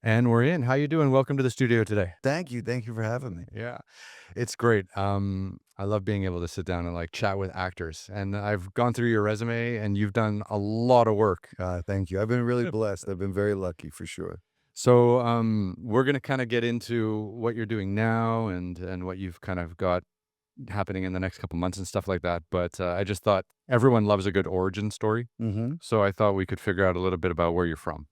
And we're in. How you doing? Welcome to the studio today. Thank you. Thank you for having me. Yeah, it's great. I love being able to sit down and like chat with actors. And I've gone through your resume, and you've done a lot of work. Thank you. I've been really Yep. blessed. I've been very lucky for sure. So we're gonna kind of get into what you're doing now and what you've kind of got happening in the next couple months and stuff like that. But I just thought everyone loves a good origin story, hmm so I thought we could figure out a little bit about where you're from.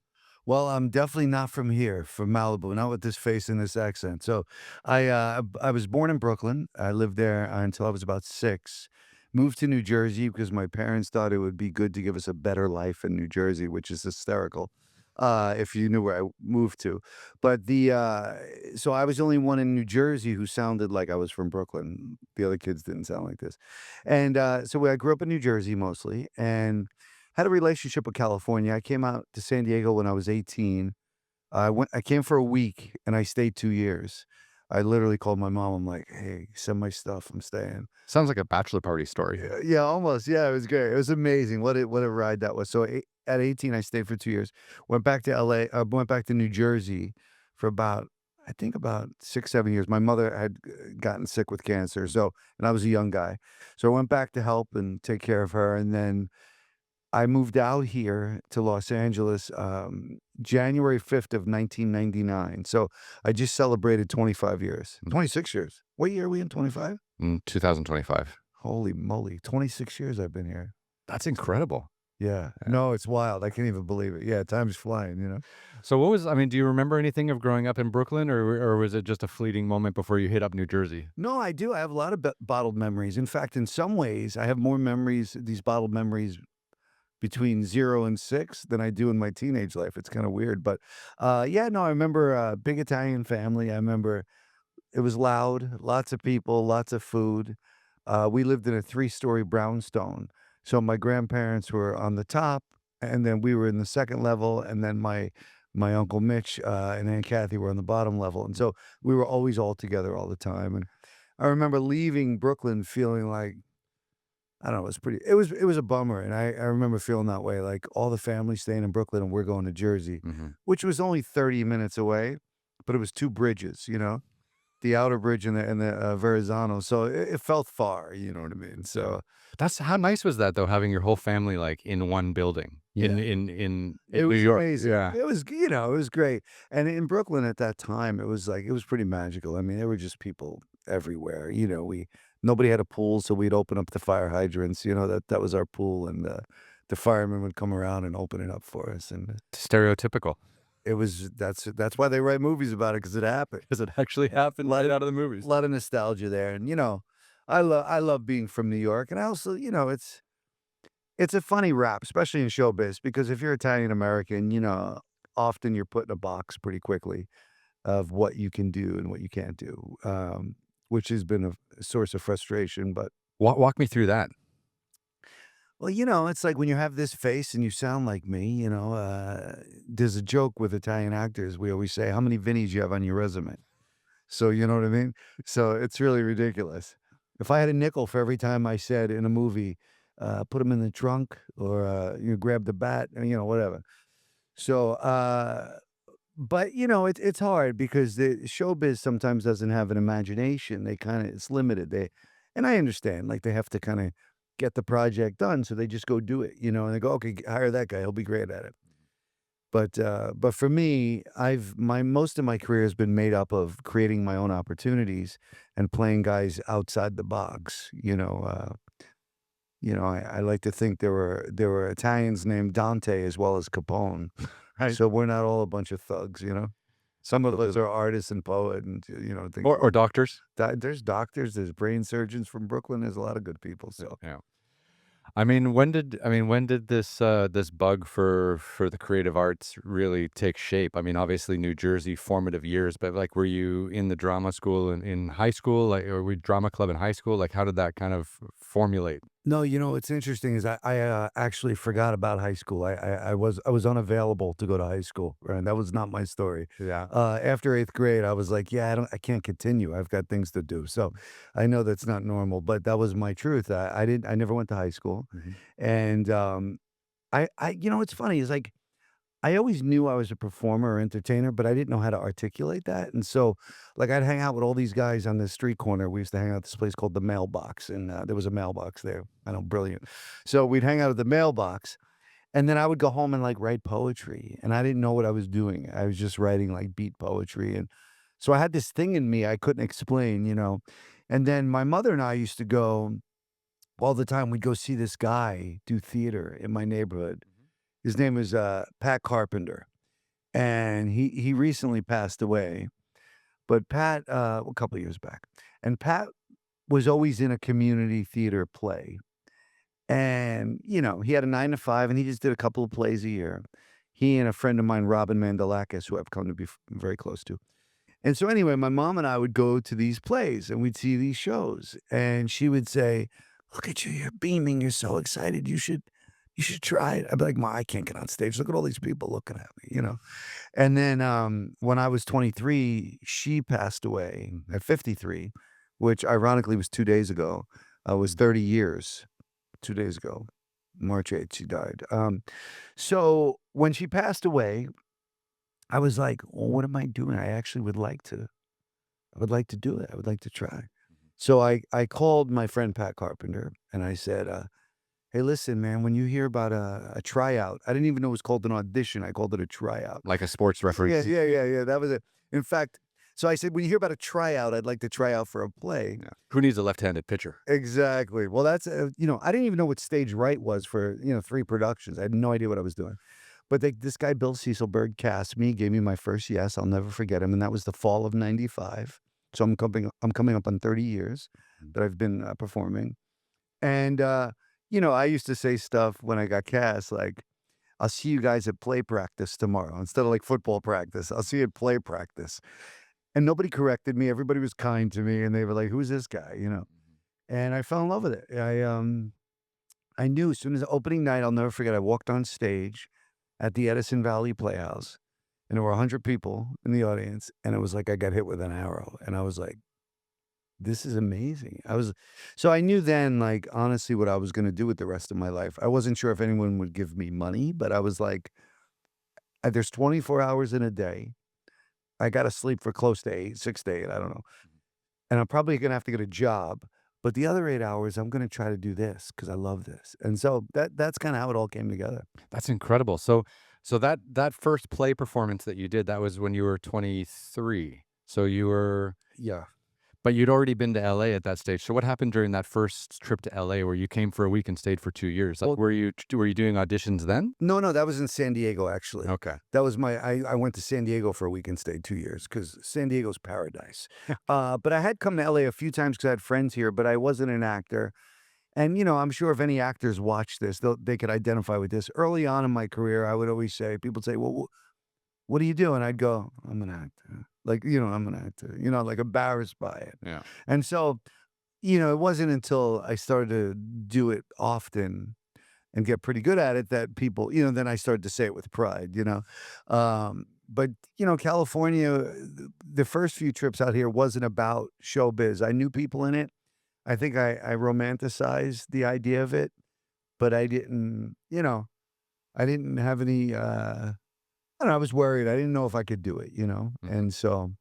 Well, I'm definitely not from here, from Malibu, not with this face and this accent. So, I was born in Brooklyn. I lived there until I was about 6. Moved to New Jersey because my parents thought it would be good to give us a better life in New Jersey, which is hysterical. If you knew where I moved to, but so I was the only one in New Jersey who sounded like I was from Brooklyn. The other kids didn't sound like this, and so I grew up in New Jersey mostly, and had a relationship with California. I came out to San Diego when I was 18. I came for a week and I stayed 2 years. I literally called my mom. I'm like, "Hey, send my stuff. I'm staying." Sounds like a bachelor party story. Yeah, yeah, almost. Yeah, it was great. It was amazing. What a ride that was. So at 18, I stayed for 2 years. Went back to LA. Went back to New Jersey for about I think about 6, 7 years. My mother had gotten sick with cancer. So, and I was a young guy. So I went back to help and take care of her. And then I moved out here to Los Angeles, January 5th of 1999. So I just celebrated 25 years, 26 years. What year are we in? 25? 2025. Holy moly, 26 years I've been here. That's incredible. Yeah. Yeah. No, it's wild. I can't even believe it. Yeah, time's flying. So what was I mean, do you remember anything of growing up in Brooklyn, or was it just a fleeting moment before you hit up New Jersey? No, I do. I have a lot of bottled memories. In fact, in some ways, I have more memories, these bottled memories between 0 and 6 than I do in my teenage life. It's kinda weird, but, yeah, no, I remember a big Italian family. I remember it was loud, lots of people, lots of food. We lived in a three-story brownstone, so my grandparents were on the top, and then we were in the 2nd level, and then my Uncle Mitch, and Aunt Kathy were on the bottom level, and so we were always all together all the time, and I remember leaving Brooklyn feeling like I don't know, it was a bummer, and I remember feeling that way, like, all the family staying in Brooklyn, and we're going to Jersey, Mhm. which was only 30 minutes away, but it was 2 bridges. The outer bridge and the Verrazano, so it felt far, you know what I mean? Yeah. So, That's how nice was that though, having your whole family, like, in one building yeah, in it New was York? amazing. Yeah. It was great, and in Brooklyn at that time, it was pretty magical. I mean, there were just people everywhere, we nobody had a pool, so we'd open up the fire hydrants, that was our pool, and the firemen would come around and open it up for us, and Stereotypical. that's why they write movies about it because it happened. Because it actually happened Lot right of out of the movies. lot of nostalgia there, and, I love being from New York, and I also it's a funny rap, especially in showbiz, because if you're Italian American, often you're put in a box pretty quickly of what you can do and what you can't do, which has been a source of frustration, but, Walk me through that. well, it's like when you have this face and you sound like me, there's a joke with Italian actors, we always say, "How many Vinnies you have on your resume?" So, you know what I mean? So, it's really ridiculous. If I had a nickel for every time I said in a movie, "Put him in the trunk," or, "Grab the bat," whatever. So, but, it's hard because the showbiz sometimes doesn't have an imagination. It's limited. And I understand, like, they have to kinda get the project done, so they just go do it, and they go, "Okay, hire that guy. He'll be great at it." But for me, I've my most of my career has been made up of creating my own opportunities and playing guys outside the box. I like to think there were Italians named Dante as well as Capone, Right. so we're not all a bunch of thugs. Some of us are artists and poet and things. Or doctors. There's doctors, there's brain surgeons from Brooklyn. There's a lot of good people. So Yeah. When did this bug for the creative arts really take shape? I mean, obviously New Jersey, formative years, but like, were you in the drama school in high school, like, or we drama club in high school? Like, how did that kind of formulate? No, what's interesting is I actually forgot about high school. I was unavailable to go to high school, right? That was not my story. Yeah. After 8th grade, I was like, "Yeah, I can't continue. I've got things to do." So, I know that's not normal, but that was my truth. I never went to high school, Mhm. and, it's funny, it's like I always knew I was a performer or entertainer, but I didn't know how to articulate that, and so, like, I'd hang out with all these guys on the street corner. We used to hang out at this place called The Mailbox, and, there was a mailbox there. I know, brilliant. So, we'd hang out at the mailbox, and then I would go home and, like, write poetry, and I didn't know what I was doing. I was just writing, like, beat poetry, and so I had this thing in me I couldn't explain, and then my mother and I used to go all the time. We'd go see this guy do theater in my neighborhood. His name is, Pat Carpenter, and he recently passed away, but Pat, a couple of years back, and Pat was always in a community theater play, and, he had a 9 to 5, and he just did a couple of plays a year. He and a friend of mine, Robin Mandalakis, who I've come to be very close to. And so anyway, my mom and I would go to these plays, and we'd see these shows, and she would say, "Look at you, you're beaming, you're so excited, you should try it." I'd be like, "Ma, I can't get on stage. Look at all these people looking at me." And then, when I was 23, she passed away at 53, which ironically was 2 days ago. Was 30 years 2 days ago. March 8th, she died. So when she passed away, I was like, "Well, what am I doing? I would like to do it. I would like to try." So I called my friend Pat Carpenter, and I said, "Hey, listen, man, when you hear about a tryout," I didn't even know it was called an audition. I called it a tryout. Like a sports referee. Yeah, yeah, yeah, yeah, that was it. In fact, so I said, "When you hear about a tryout, I'd like to try out for a play." Yeah. Who needs a left-handed pitcher? Exactly. Well, that's, I didn't even know what stage right was for, 3 productions. I had no idea what I was doing. But this guy, Bill Cecilberg, cast me, gave me my first yes. I'll never forget him, and that was the fall of '95. So I'm coming up on 30 years Mm. that I've been, performing. And, I used to say stuff when I got cast, like, "I'll see you guys at play practice tomorrow," instead of, like, football practice. "I'll see you at play practice." And nobody corrected me. Everybody was kind to me, and they were like, "Who's this guy?" And I fell in love with it. I knew as soon as opening night, I'll never forget, I walked on stage at the Edison Valley Playhouse, and there were 100 people in the audience, and it was like I got hit with an arrow, and I was like, "This is amazing." So I knew then, like, honestly, what I was gonna do with the rest of my life. I wasn't sure if anyone would give me money, but I was like, There's 24 hours in a day. I gotta sleep for close to 8, 6 to 8, I don't know, and I'm probably gonna have to get a job, but the other 8 hours, I'm gonna try to do this because I love this." And so that's kinda how it all came together. That's incredible. So that first play performance that you did, that was when you were 23. So you were Yeah. but you'd already been to LA at that stage. So what happened during that first trip to LA where you came for a week and stayed for 2 years? Like, Well, were you doing auditions then? no, no, that was in San Diego, actually. Okay. That was I went to San Diego for a week and stayed 2 years because San Diego's paradise. But I had come to LA a few times because I had friends here, but I wasn't an actor. And, I'm sure if any actors watch this, they could identify with this. Early on in my career, I would always say, people would say, "Well, what do you do?" And I'd go, "I'm an actor." Like, I'm an actor, like embarrassed by it. Yeah. And so, it wasn't until I started to do it often and get pretty good at it that people, then I started to say it with pride. But, California, the first few trips out here wasn't about showbiz. I knew people in it. I think I romanticized the idea of it, but I didn't have any, I don't know, I was worried. I didn't know if I could do it. Mhm. And so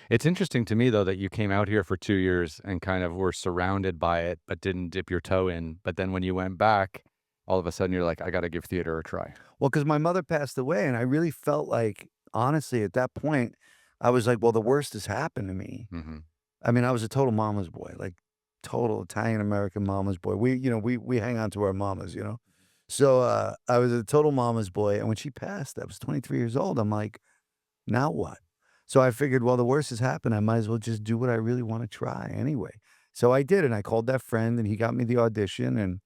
It's interesting to me though that you came out here for 2 years and kind of were surrounded by it, but didn't dip your toe in. But then when you went back, all of a sudden you're like, I gotta give theater a try. well, because my mother passed away, and I really felt like, honestly, at that point, I was like, "Well, the worst has happened to me." Mhm. I mean, I was a total mama's boy, like, total Italian American mama's boy. We hang on to our mamas. So, I was a total mama's boy, and when she passed, I was 23 years old. I'm like, "Now what?" So I figured, well, the worst has happened. I might as well just do what I really wanna try anyway. So I did, and I called that friend, and he got me the audition, and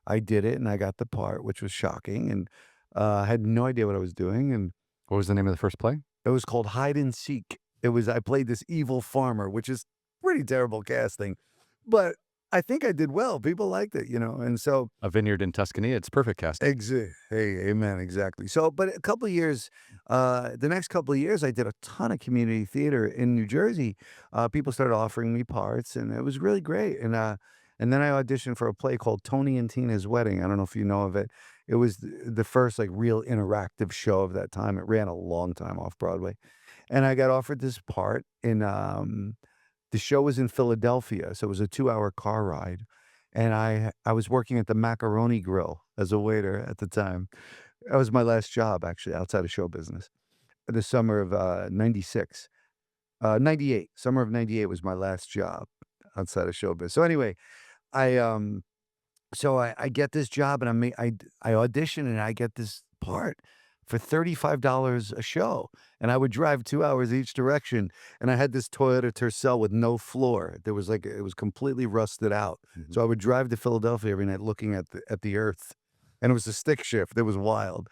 I did it, and I got the part, which was shocking, and, I had no idea what I was doing, and What was the name of the first play? it was called Hide and Seek. I played this evil farmer, which is pretty terrible casting, but I think I did well. People liked it, and so A Vineyard in Tuscany. It's perfect casting. Hey, amen, exactly. So, but a couple of years, the next couple of years, I did a ton of community theater in New Jersey. People started offering me parts, and it was really great. And then I auditioned for a play called Tony and Tina's Wedding. I don't know if you know of it. It was the first, like, real interactive show of that time. It ran a long time off Broadway, and I got offered this part in, the show was in Philadelphia, so it was a 2-hour car ride, and I was working at the Macaroni Grill as a waiter at the time. That was my last job, actually, outside of show business. The summer of, '96. 98. Summer of '98 was my last job outside of showbiz. So anyway, I, I get this job and I audition and I get this part for $35 a show, and I would drive 2 hours each direction, and I had this Toyota Tercel with no floor. There was, like, it was completely rusted out. Mhm. So I would drive to Philadelphia every night looking at the earth, and it was a stick shift. It was wild.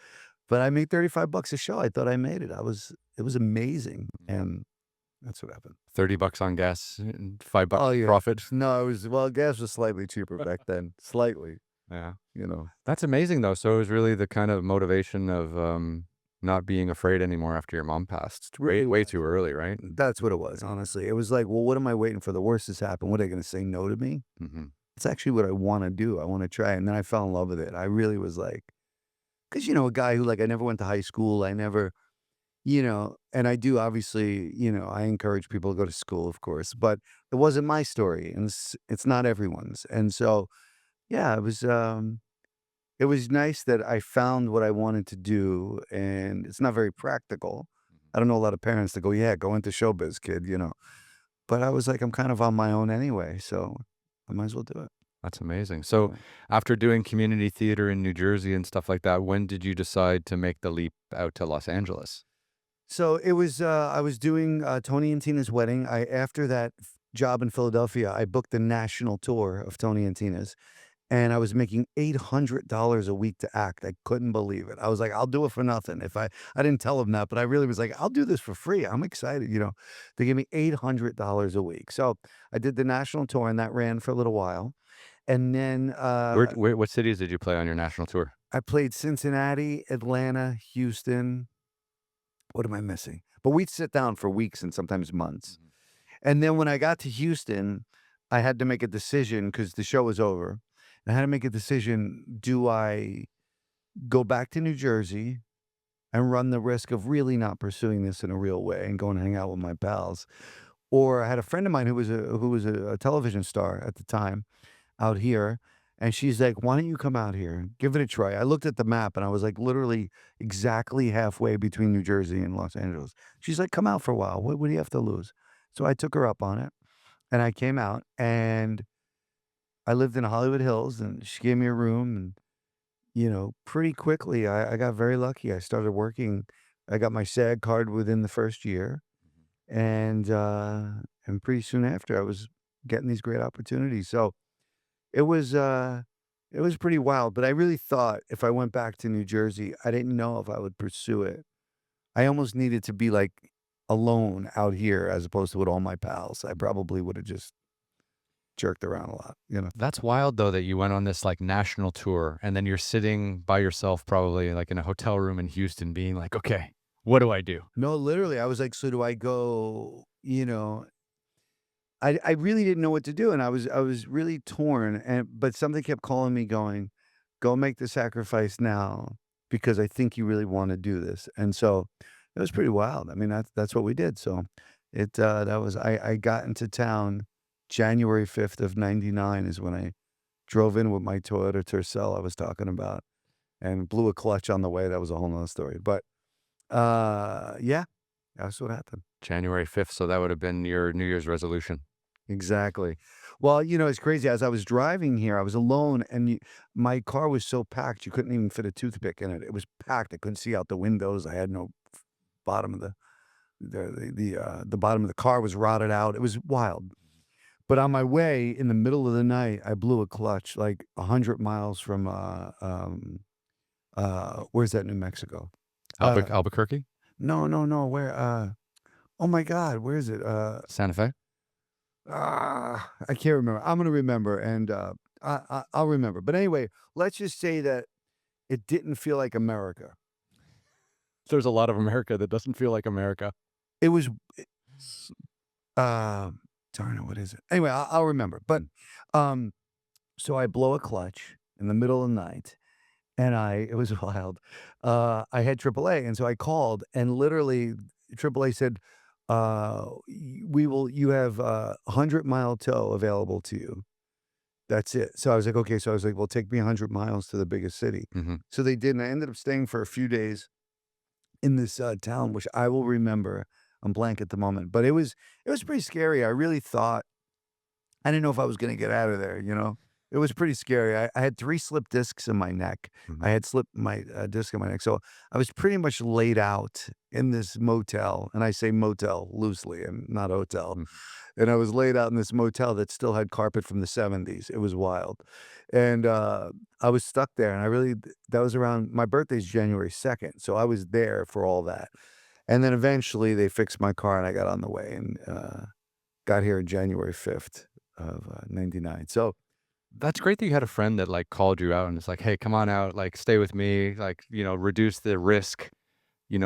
But I made 35 bucks a show. I thought I made it. It was amazing, and that's what happened. $30 on gas and $5 Oh, yeah. profit. No, it was well, gas was slightly cheaper back then. Slightly, Yeah. you know? That's amazing though. So it was really the kind of motivation of, not being afraid anymore after your mom passed way Really way was. too early, right? That's what it was, honestly. It was like, "Well, what am I waiting for? The worst has happened. What, are they gonna say no to me?" Mhm. It's actually what I wanna do. I wanna try, and then I fell in love with it. I really was like, because a guy who, like, I never went to high school, I never and I do obviously, I encourage people to go to school, of course, but it wasn't my story, and it's not everyone's, and so, yeah, it was nice that I found what I wanted to do, and it's not very practical. I don't know a lot of parents that go, "Yeah, go into showbiz, kid," but I was like, "I'm kind of on my own anyway, so I might as well do it." That's amazing. So Yeah. after doing community theater in New Jersey and stuff like that, when did you decide to make the leap out to Los Angeles? So it was, I was doing, Tony and Tina's wedding. After that job in Philadelphia, I booked the national tour of Tony and Tina's, and I was making $800 a week to act. I couldn't believe it. I was like, "I'll do it for nothing." I didn't tell them that, but I really was like, "I'll do this for free. I'm excited." They gave me $800 a week. So I did the national tour, and that ran for a little while. And then, Where what cities did you play on your national tour? I played Cincinnati, Atlanta, Houston. What am I missing? But we'd sit down for weeks and sometimes months. Mhm. And then when I got to Houston, I had to make a decision because the show was over. I had to make a decision. Do I go back to New Jersey and run the risk of really not pursuing this in a real way and go and hang out with my pals? Or I had a friend of mine who was a television star at the time out here, and she's like, "Why don't you come out here? Give it a try." I looked at the map, and I was, like, literally exactly halfway between New Jersey and Los Angeles. She's like, "Come out for a while. What do you have to lose?" So I took her up on it, and I came out, and I lived in Hollywood Hills, and she gave me a room, and, pretty quickly, I got very lucky. I started working. I got my SAG card within the first year, and pretty soon after, I was getting these great opportunities. So it was, uh, it was pretty wild, but I really thought if I went back to New Jersey, I didn't know if I would pursue it. I almost needed to be, like, alone out here as opposed to with all my pals. I probably woulda just jerked around a lot. That's wild though that you went on this, like, national tour, and then you're sitting by yourself probably, like, in a hotel room in Houston being like, "Okay, what do I do?" No, literally, I was like, "So do I go?" I really didn't know what to do, and I was really torn, but something kept calling me going, "Go make the sacrifice now because I think you really wanna do this." And so, it was pretty wild. I mean, that's what we did. So, that was I got into town January 5th of '99 is when I drove in with my Toyota Tercel I was talking about and blew a clutch on the way. That was a whole 'nother story. But, yeah, that's what happened. January 5th, so that would have been your New Year's resolution. Exactly. Well, it's crazy. As I was driving here, I was alone, and my car was so packed you couldn't even fit a toothpick in it. It was packed. I couldn't see out the windows. I had no bottom of the bottom of the car was rotted out. It was wild. But on my way, in the middle of the night, I blew a clutch like 100 miles from where's that? New Mexico. Uh, Albuquerque? no, no, no. Where? Oh my God, where is it? Santa Fe? I can't remember. I'm gonna remember, and, I'll remember. But anyway, let's just say that it didn't feel like America. There's a lot of America that doesn't feel like America. It was s darn it, what is it? Anyway, I'll remember. But, Mm. um, so I blow a clutch in the middle of the night, and it was wild. I had AAA, and so I called, and literally AAA said, you have a 100-mile tow available to you. That's it. So I was like, "Okay." So I was like, "Well, take me 100 miles to the biggest city." Mhm. So they did, and I ended up staying for a few days in this, town, which I will remember. I'm blank at the moment, but it was pretty scary. I really thought I didn't know if I was gonna get out of there, you know? It was pretty scary. I had 3 slipped discs in my neck. Mhm. I had slipped my, disc in my neck, so I was pretty much laid out in this motel, and I say motel loosely and not hotel, Mhm. and I was laid out in this motel that still had carpet from the '70s. It was wild, and, I was stuck there, and I really that was around my birthday's January 2nd, so I was there for all that, and then eventually they fixed my car, and I got on the way, and, got here January 5th of, '99. So, That's great that you had a friend that, like, called you out and it's like, "Hey, come on out, like, stay with me," like, reduce the risk,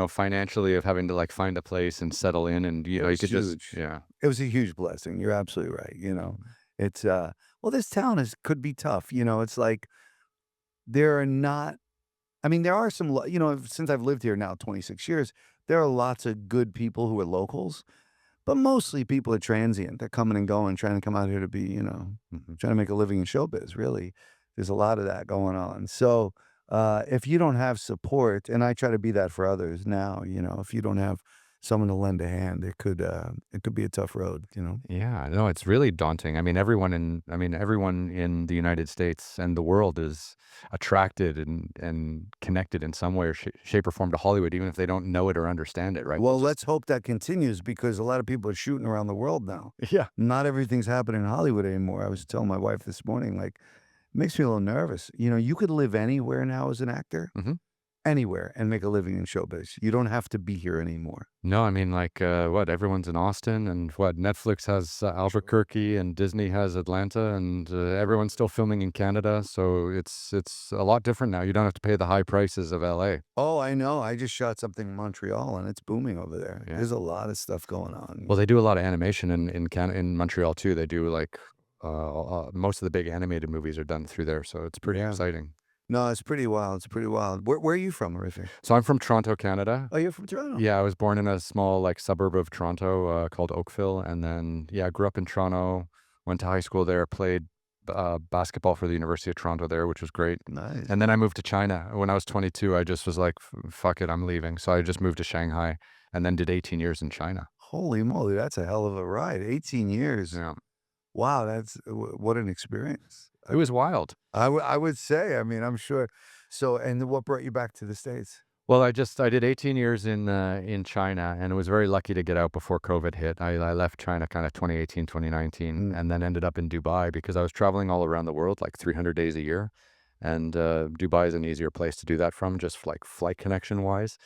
financially of having to, like, find a place and settle in and, it you was could just huge. yeah. It was a huge blessing. You're absolutely right, you know? It's, well, this town could be tough, it's like there are not I mean, there are some since I've lived here now 26 years, there are lots of good people who are locals, but mostly people are transient. They're coming and going, trying to come out here to be, Mhm. trying to make a living in showbiz, really. There's a lot of that going on. So, if you don't have support, and I try to be that for others now, if you don't have someone to lend a hand, it could be a tough road, you know? Yeah, no, it's really daunting. Everyone in the United States and the world is attracted and connected in some way or shape or form to Hollywood, even if they don't know it or understand it, right? They Well, just let's hope that continues because a lot of people are shooting around the world now. Yeah. Not everything's happening in Hollywood anymore. I was telling my wife this morning, like, it makes me a little nervous. You could live anywhere now as an actor, Mhm. anywhere, and make a living in showbiz. You don't have to be here anymore. No, what, everyone's in Austin and what, Netflix has Albuquerque and Disney has Atlanta and everyone's still filming in Canada. So it's a lot different now. You don't have to pay the high prices of LA. Oh, I know. I just shot something in Montreal, and it's booming over there. Yeah. There's a lot of stuff going Well, on. they do a lot of animation in Montreal too. They do like most of the big animated movies are done through there. So it's pretty Yeah. exciting. No, it's pretty wild. It's pretty wild. Where are you from, originally? So I'm from Toronto, Canada. Oh, you're from Toronto. Yeah, I was born in a small, like, suburb of Toronto, called Oakville, and then, yeah, I grew up in Toronto, went to high school there, played, basketball for the University of Toronto there, which was great, Nice. and then I moved to China. When I was 22, I just was like, Fuck it, I'm leaving." So I just moved to Shanghai and then did 18 years in China. Holy moly, that's a hell of a ride. 18 years. Yeah. Wow, that's what an experience. It was wild. I would say, I mean, I'm sure. So, and what brought you back to the States? Well, I did 18 years in China and was very lucky to get out before COVID hit. I left China kinda 2018, 2019, Mm. and then ended up in Dubai because I was traveling all around the world, like 300 days a year, and, Dubai is an easier place to do that from, just, like, flight connection-wise,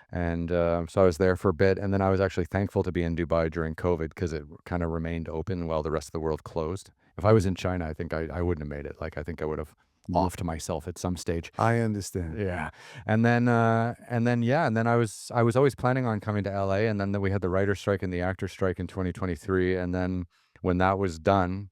and, so I was there for a bit, and then I was actually thankful to be in Dubai during COVID because it kinda remained open while the rest of the world closed. If I was in China, I think I wouldn't have made it, like, I think I would have R offed myself at some stage. I understand. Yeah, and then I was always planning on coming to LA, and then we had the writer's strike and the actor's strike in 2023, and then when that was done,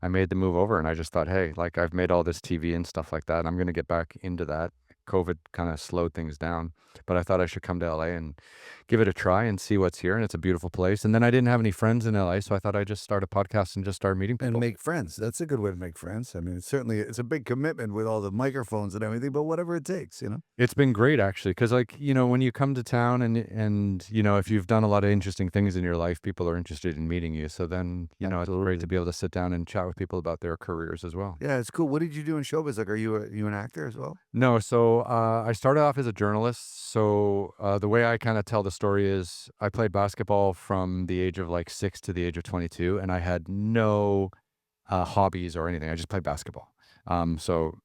I made the move over, and I just thought, "Hey, like, I've made all this TV and stuff like that, and I'm gonna get back into that." COVID kinda slowed things down, but I thought I should come to LA and give it a try and see what's here, and it's a beautiful place, and then I didn't have any friends in LA, so I thought I'd just start a podcast and just start meeting And people. make friends. That's a good way to make friends. I mean, it's a big commitment with all the microphones and everything, but whatever it takes. It's been great actually, because like, when you come to town and, if you've done a lot of interesting things in your life, people are interested in meeting you. So then, it's great to Absolutely. be able to sit down and chat with people about their careers as well. Yeah, it's cool. What did you do in showbiz? Like, are you an actor as well? No, so I started off as a journalist. So the way I kind of tell the story is I played basketball from the age of like 6 to the age of 22, and I had no hobbies or anything. I just played basketball. So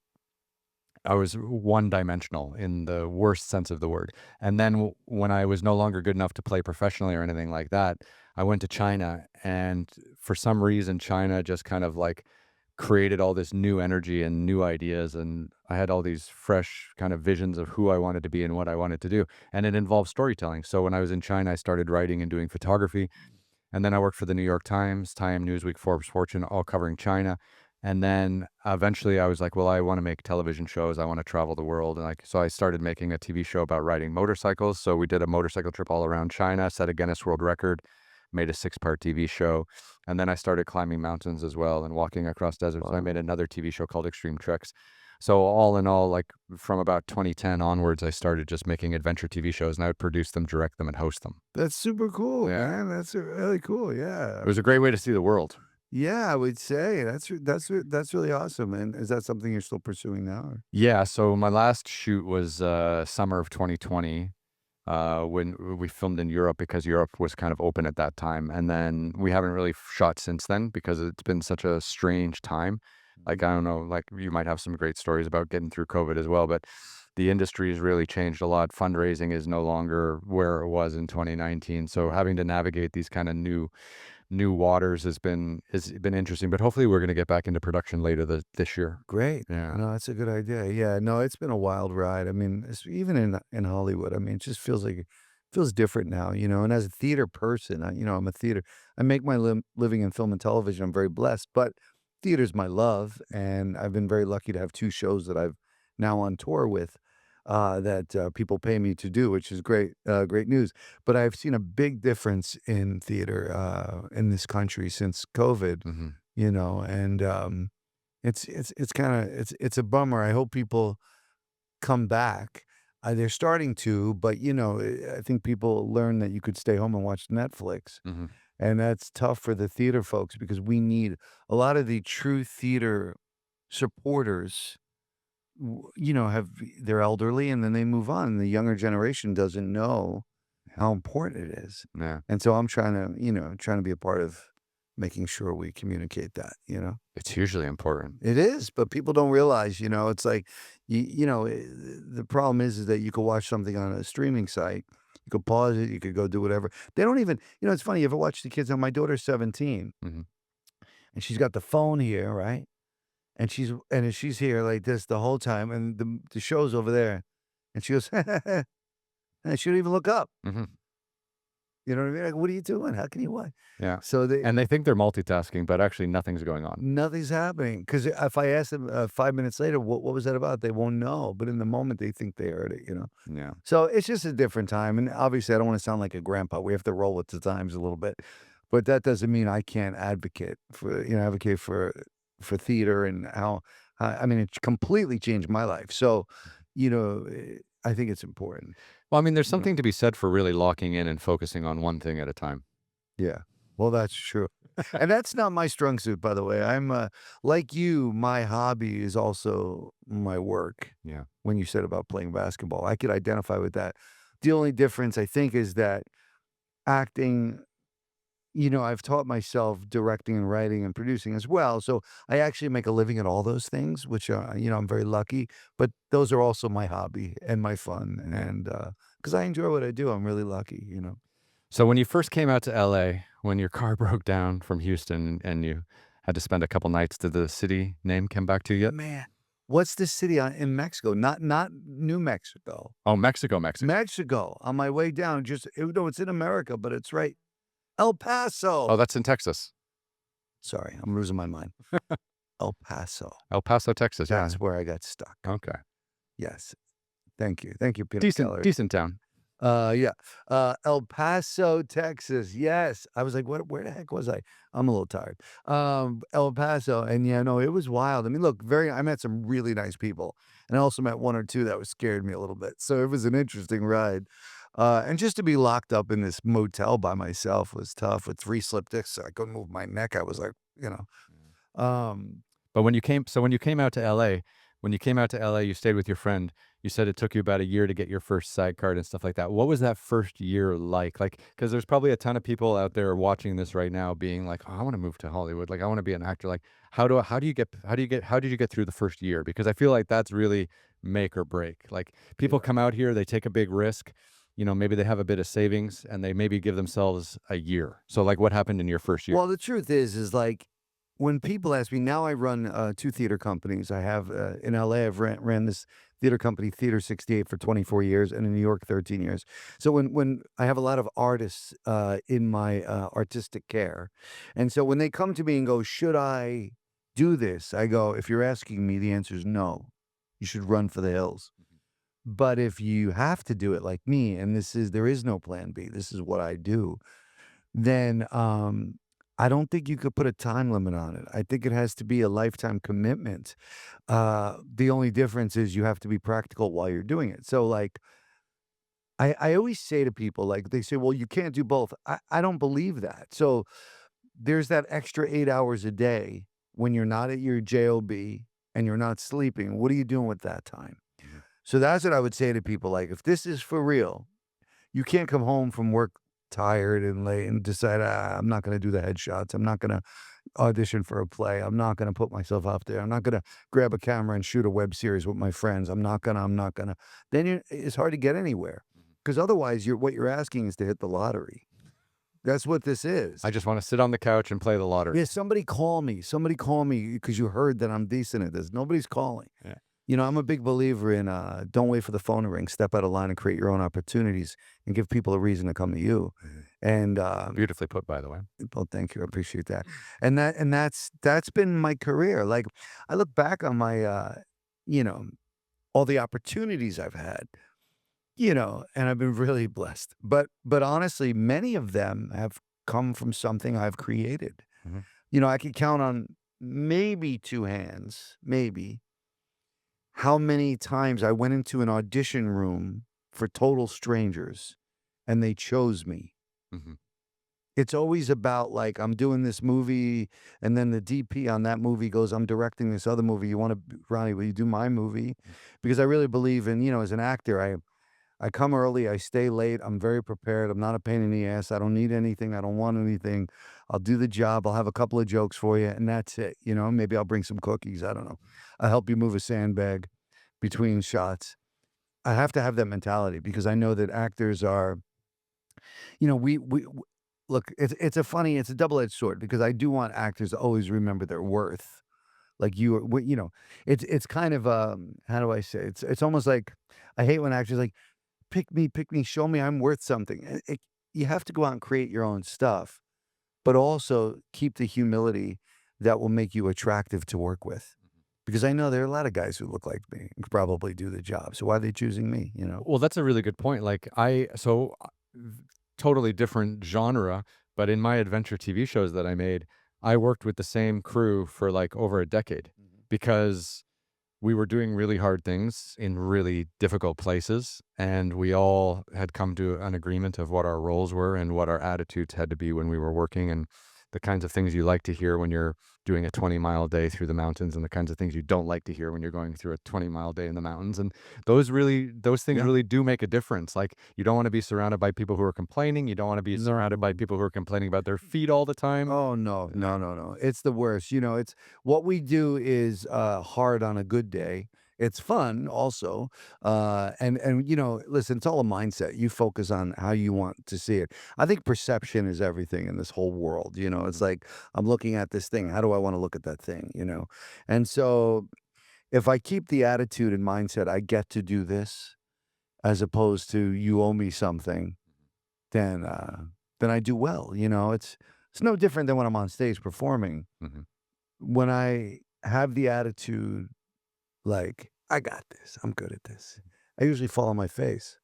I was one-dimensional in the worst sense of the word, and then when I was no longer good enough to play professionally or anything like that, I went to China, and for some reason, China just kind of, like, created all this new energy and new ideas, and I had all these fresh kind of visions of who I wanted to be and what I wanted to do, and it involved storytelling. So when I was in China, I started writing and doing photography, and then I worked for the New York Times, Time, Newsweek, Forbes, Fortune, all covering China. And then eventually I was like, well, I want to make television shows. I want to travel the world. And like, so I started making a TV show about riding motorcycles. So we did a motorcycle trip all around China, set a Guinness World Record, made a 6-part TV show. And then I started climbing mountains as well and walking across deserts. So I Wow. made another TV show called Extreme Treks. So all in all, like from about 2010 onwards, I started just making adventure TV shows and I would produce them, direct them, and host them. That's super cool, Yeah. man. That's really cool. It Yeah. was a great way to see the world. Yeah, I would say that's really awesome. And is that something you're still pursuing now? Or? Yeah, so my last shoot was summer of 2020 when we filmed in Europe because Europe was kind of open at that time. And then we haven't really shot since then because it's been such a strange time. Like, I don't know, like you might have some great stories about getting through COVID as well, but the industry has really changed a lot. Fundraising is no longer where it was in 2019. So having to navigate these kind of new waters has been interesting, but hopefully we're going to get back into production later this year. Great. Yeah. No, that's a good idea. Yeah, no, it's been a wild ride. I mean, even in Hollywood, I mean, it just feels like it feels different now, you know. And as a theater person, I'm a theater. I make my living in film and television. I'm very blessed, but theater's my love, and I've been very lucky to have two shows that I've now on tour with. That people pay me to do, which is great, great news. But I've seen a big difference in theater in this country since COVID, Hmm. you know, and it's kinda it's a bummer. I hope people come back. They're starting to, but, I think people learn that you could stay home and watch Netflix, Hmm. and that's tough for the theater folks because we need a lot of the true theater supporters, have they're elderly, and then they move on, and the younger generation doesn't know how important it is, Yeah. and so I'm trying to be a part of making sure we communicate that, you know? It's hugely important. It is, but people don't realize, it's like, the problem is that you could watch something on a streaming site, you could pause it, you could go do whatever. They don't even, it's funny, you ever watch the kids? Now, my daughter's 17, Hmm. and she's got the phone here, right? And she's here like this the whole time, and the show's over there, and she goes, and she don't even look up. Hmm. You know what I mean? Like, what are you doing? How can you what? Yeah. So they And they think they're multitasking, but actually nothing's going on. Nothing's happening because if I ask them, 5 minutes later, "What was that about?" They won't know, but in the moment, they think they heard it, you know? Yeah. So, it's just a different time, and obviously, I don't wanna sound like a grandpa, we have to roll with the times a little bit, but that doesn't mean I can't advocate for theater and how I mean, it completely changed my life, so, I think it's important, Well, I mean, there's you know? something to be said for really locking in and focusing on one thing at a time. Yeah. Well, that's true. And that's not my strong suit, by the way. Like you, my hobby is also my work. Yeah. When you said about playing basketball, I could identify with that. The only difference I think is that acting, I've taught myself directing and writing and producing as well. So I actually make a living at all those things, which, I'm very lucky. But those are also my hobby and my fun. Yeah. And because I enjoy what I do, I'm really lucky. So when you first came out to LA, when your car broke down from Houston and you had to spend a couple nights, did the city name come back to you yet? Man, what's the city in Mexico? Not New Mexico. Oh, Mexico, Mexico. Mexico, on my way down, no, it's in America, but it's right El Oh, Paso. that's in Texas. Sorry, I'm losing my mind. El Paso. El Paso, Texas. Yeah. That's where I got stuck. Okay. Yes. Thank you. Thank you, peanut Decent, gallery. decent town. Yeah. El Paso, Texas. Yes. I was like, where the heck was I? I'm a little tired. El Paso. And yeah, no, it was wild. I mean, look, I met some really nice people. And I also met one or two that was scared me a little bit. So it was an interesting ride. And just to be locked up in this motel by myself was tough with 3 slip discs. I couldn't move my neck. I was like. Um, But when you came out to LA, you stayed with your friend. You said it took you about a year to get your first side card and stuff like that. What was that first year like? Like, because there's probably a ton of people out there watching this right now, being like, "Oh, I want to move to Hollywood. Like, I want to be an actor." Like, how did you get through the first year? Because I feel like that's really make or break. Like, people yeah. come out here, they take a big risk. Maybe they have a bit of savings and they maybe give themselves a year. So, like, what happened in your first year? Well, the truth is like when people ask me now, I run 2 theater companies. I have in LA, I've ran this theater company, Theater 68, for 24 years, and in New York, 13 years. So when I have a lot of artists in my artistic care, and so when they come to me and go, should I do this? I go, if you're asking me, the answer is no. You should run for the hills. But if you have to do it like me, and there is no plan B, this is what I do, then I don't think you could put a time limit on it. I think it has to be a lifetime commitment. The only difference is you have to be practical while you're doing it. So like I always say to people, like they say, well, you can't do both. I don't believe that. So there's that extra 8 hours a day when you're not at your job and you're not sleeping. What are you doing with that time? Mhm. So that's what I would say to people. Like, if this is for real, you can't come home from work tired and late and decide, I'm not going to do the headshots. I'm not going to audition for a play. I'm not going to put myself out there. I'm not going to grab a camera and shoot a web series with my friends. I'm not going to. Then it's hard to get anywhere Mhm. because otherwise, what you're asking is to hit the lottery. That's what this is. I just wanna sit on the couch and play the lottery. Yeah, somebody call me. Somebody call me because you heard that I'm decent at this. Nobody's calling. Yeah. You know, I'm a big believer in don't wait for the phone to ring. Step out of line and create your own opportunities and give people a reason to come to you. Mhm. And Beautifully put, by the way. well, thank you. I appreciate that. And that's been my career. Like I look back on my you know, all the opportunities I've had, and I've been really blessed. But honestly, many of them have come from something I've created. Mhm. I could count on maybe two hands, maybe, how many times I went into an audition room for total strangers and they chose me. Mhm. It's always about like I'm doing this movie, and then the DP on that movie goes, "I'm directing this other movie. You want to, Ronnie? Will you do my movie?" Because I really believe in, as an actor, I come early, I stay late, I'm very prepared, I'm not a pain in the ass, I don't need anything, I don't want anything. I'll do the job, I'll have a couple of jokes for you, and that's it, Maybe I'll bring some cookies, I don't know. I'll help you move a sandbag between shots. I have to have that mentality because I know that actors are, we look, it's a double-edged sword because I do want actors to always remember their worth. Like you are, it's kind of, how do I say? It's almost like I hate when actors like, pick me, show me I'm worth something. You have to go out and create your own stuff, but also keep the humility that will make you attractive to work with. Because I know there are a lot of guys who look like me and could probably do the job. So why are they choosing me? Well, that's a really good point. Like, totally different genre, but in my adventure TV shows that I made, I worked with the same crew for, like, over a decade Mhm. because we were doing really hard things in really difficult places, and we all had come to an agreement of what our roles were and what our attitudes had to be when we were working, and the kinds of things you like to hear when you're doing a 20-mile day through the mountains, and the kinds of things you don't like to hear when you're going through a 20-mile day in the mountains. And those things Yeah. really do make a difference. Like, you don't want to be surrounded by people who are complaining. You don't want to be surrounded by No. people who are complaining about their feet all the time. Oh, no, no, no, no. It's the worst. It's what we do is hard on a good day. It's fun also. And listen, it's all a mindset. You focus on how you want to see it. I think perception is everything in this whole world. It's Mhm. like I'm looking at this thing. How do I want to look at that thing? And so if I keep the attitude and mindset, I get to do this as opposed to you owe me something, then then I do well. It's no different than when I'm on stage performing. Mhm. When I have the attitude like I got this, I'm good at this. I usually fall on my face.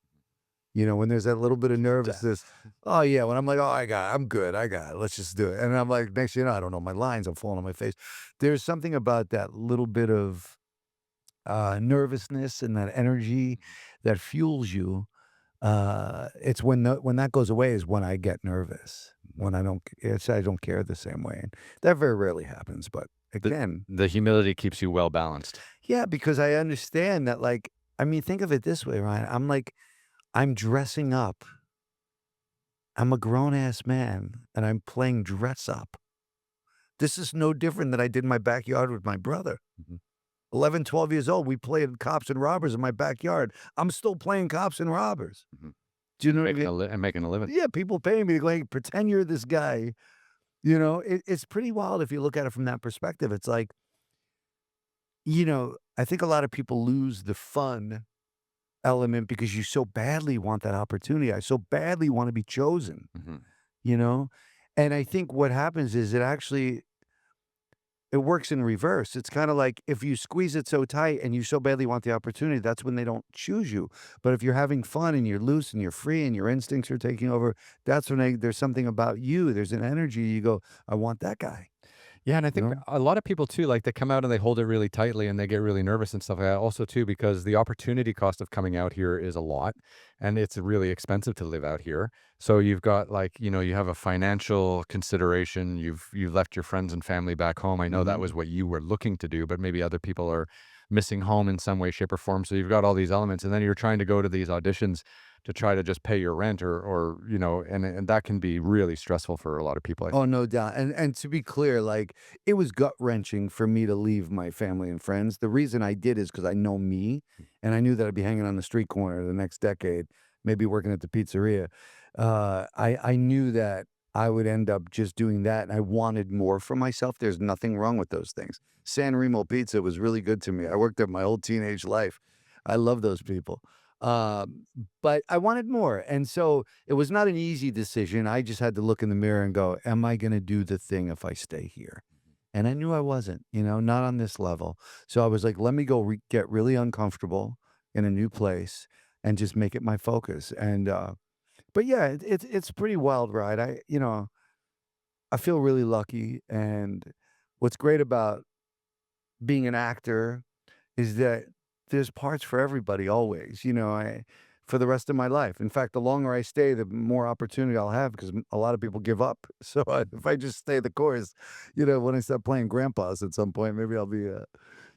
When there's that little bit of nervousness. Death. Oh yeah, when I'm like, oh, I'm good, I got it. Let's just do it. And I'm like, next thing you know, I don't know my lines. I'm falling on my face. There's something about that little bit of nervousness and that energy that fuels you. It's when that goes away is when I get nervous, when I don't care the same way, and that very rarely happens, but The again, the humility keeps you well balanced. yeah, because I understand that, like I mean, think of it this way, Ryan, I'm dressing up. I'm a grown ass man, and I'm playing dress up. This is no different than I did in my backyard with my brother. Mhm. 11, 12 years old, we played cops and robbers in my backyard. I'm still playing cops and robbers. Mhm. Do you know what I Making a mean? making a living. Yeah, people pay me to, like, pretend you're this guy. It's pretty wild if you look at it from that perspective. It's like, I think a lot of people lose the fun element because you so badly want that opportunity. I so badly want to be chosen, Mhm. you know? And I think what happens is it works in reverse. It's kinda like if you squeeze it so tight and you so badly want the opportunity, that's when they don't choose you. But if you're having fun and you're loose and you're free and your instincts are taking over, that's when there's something about you, there's an energy, you go, "I want that guy," Yeah, and I you think know? a lot of people too, like they come out and they hold it really tightly and they get really nervous and stuff like that. Also, too, because the opportunity cost of coming out here is a lot, and it's really expensive to live out here. So you've got like, you have a financial consideration. You've left your friends and family back home. I know that was Mhm. what you were looking to do, but maybe other people are missing home in some way, shape, or form. So you've got all these elements, and then you're trying to go to these auditions to try to just pay your rent, and that can be really stressful for a lot of people. I Oh, think. no doubt, and to be clear, like, it was gut-wrenching for me to leave my family and friends. The reason I did is because I know me, and I knew that I'd be hanging on the street corner the next decade, maybe working at the pizzeria. I knew that I would end up just doing that, and I wanted more for myself. There's nothing wrong with those things. San Remo Pizza was really good to me. I worked there my whole teenage life. I love those people. Um, but I wanted more, and so it was not an easy decision. I just had to look in the mirror and go, "Am I gonna do the thing if I stay here?" And I knew I wasn't, not on this level. So I was like, "Let me go get really uncomfortable in a new place and just make it my focus." And, but yeah, it's a pretty wild ride. I feel really lucky, and what's great about being an actor is that there's parts for everybody always, for the rest of my life. In fact, the longer I stay, the more opportunity I'll have because a lot of people give up. So if I just stay the course, when I start playing grandpas at some point, maybe I'll be,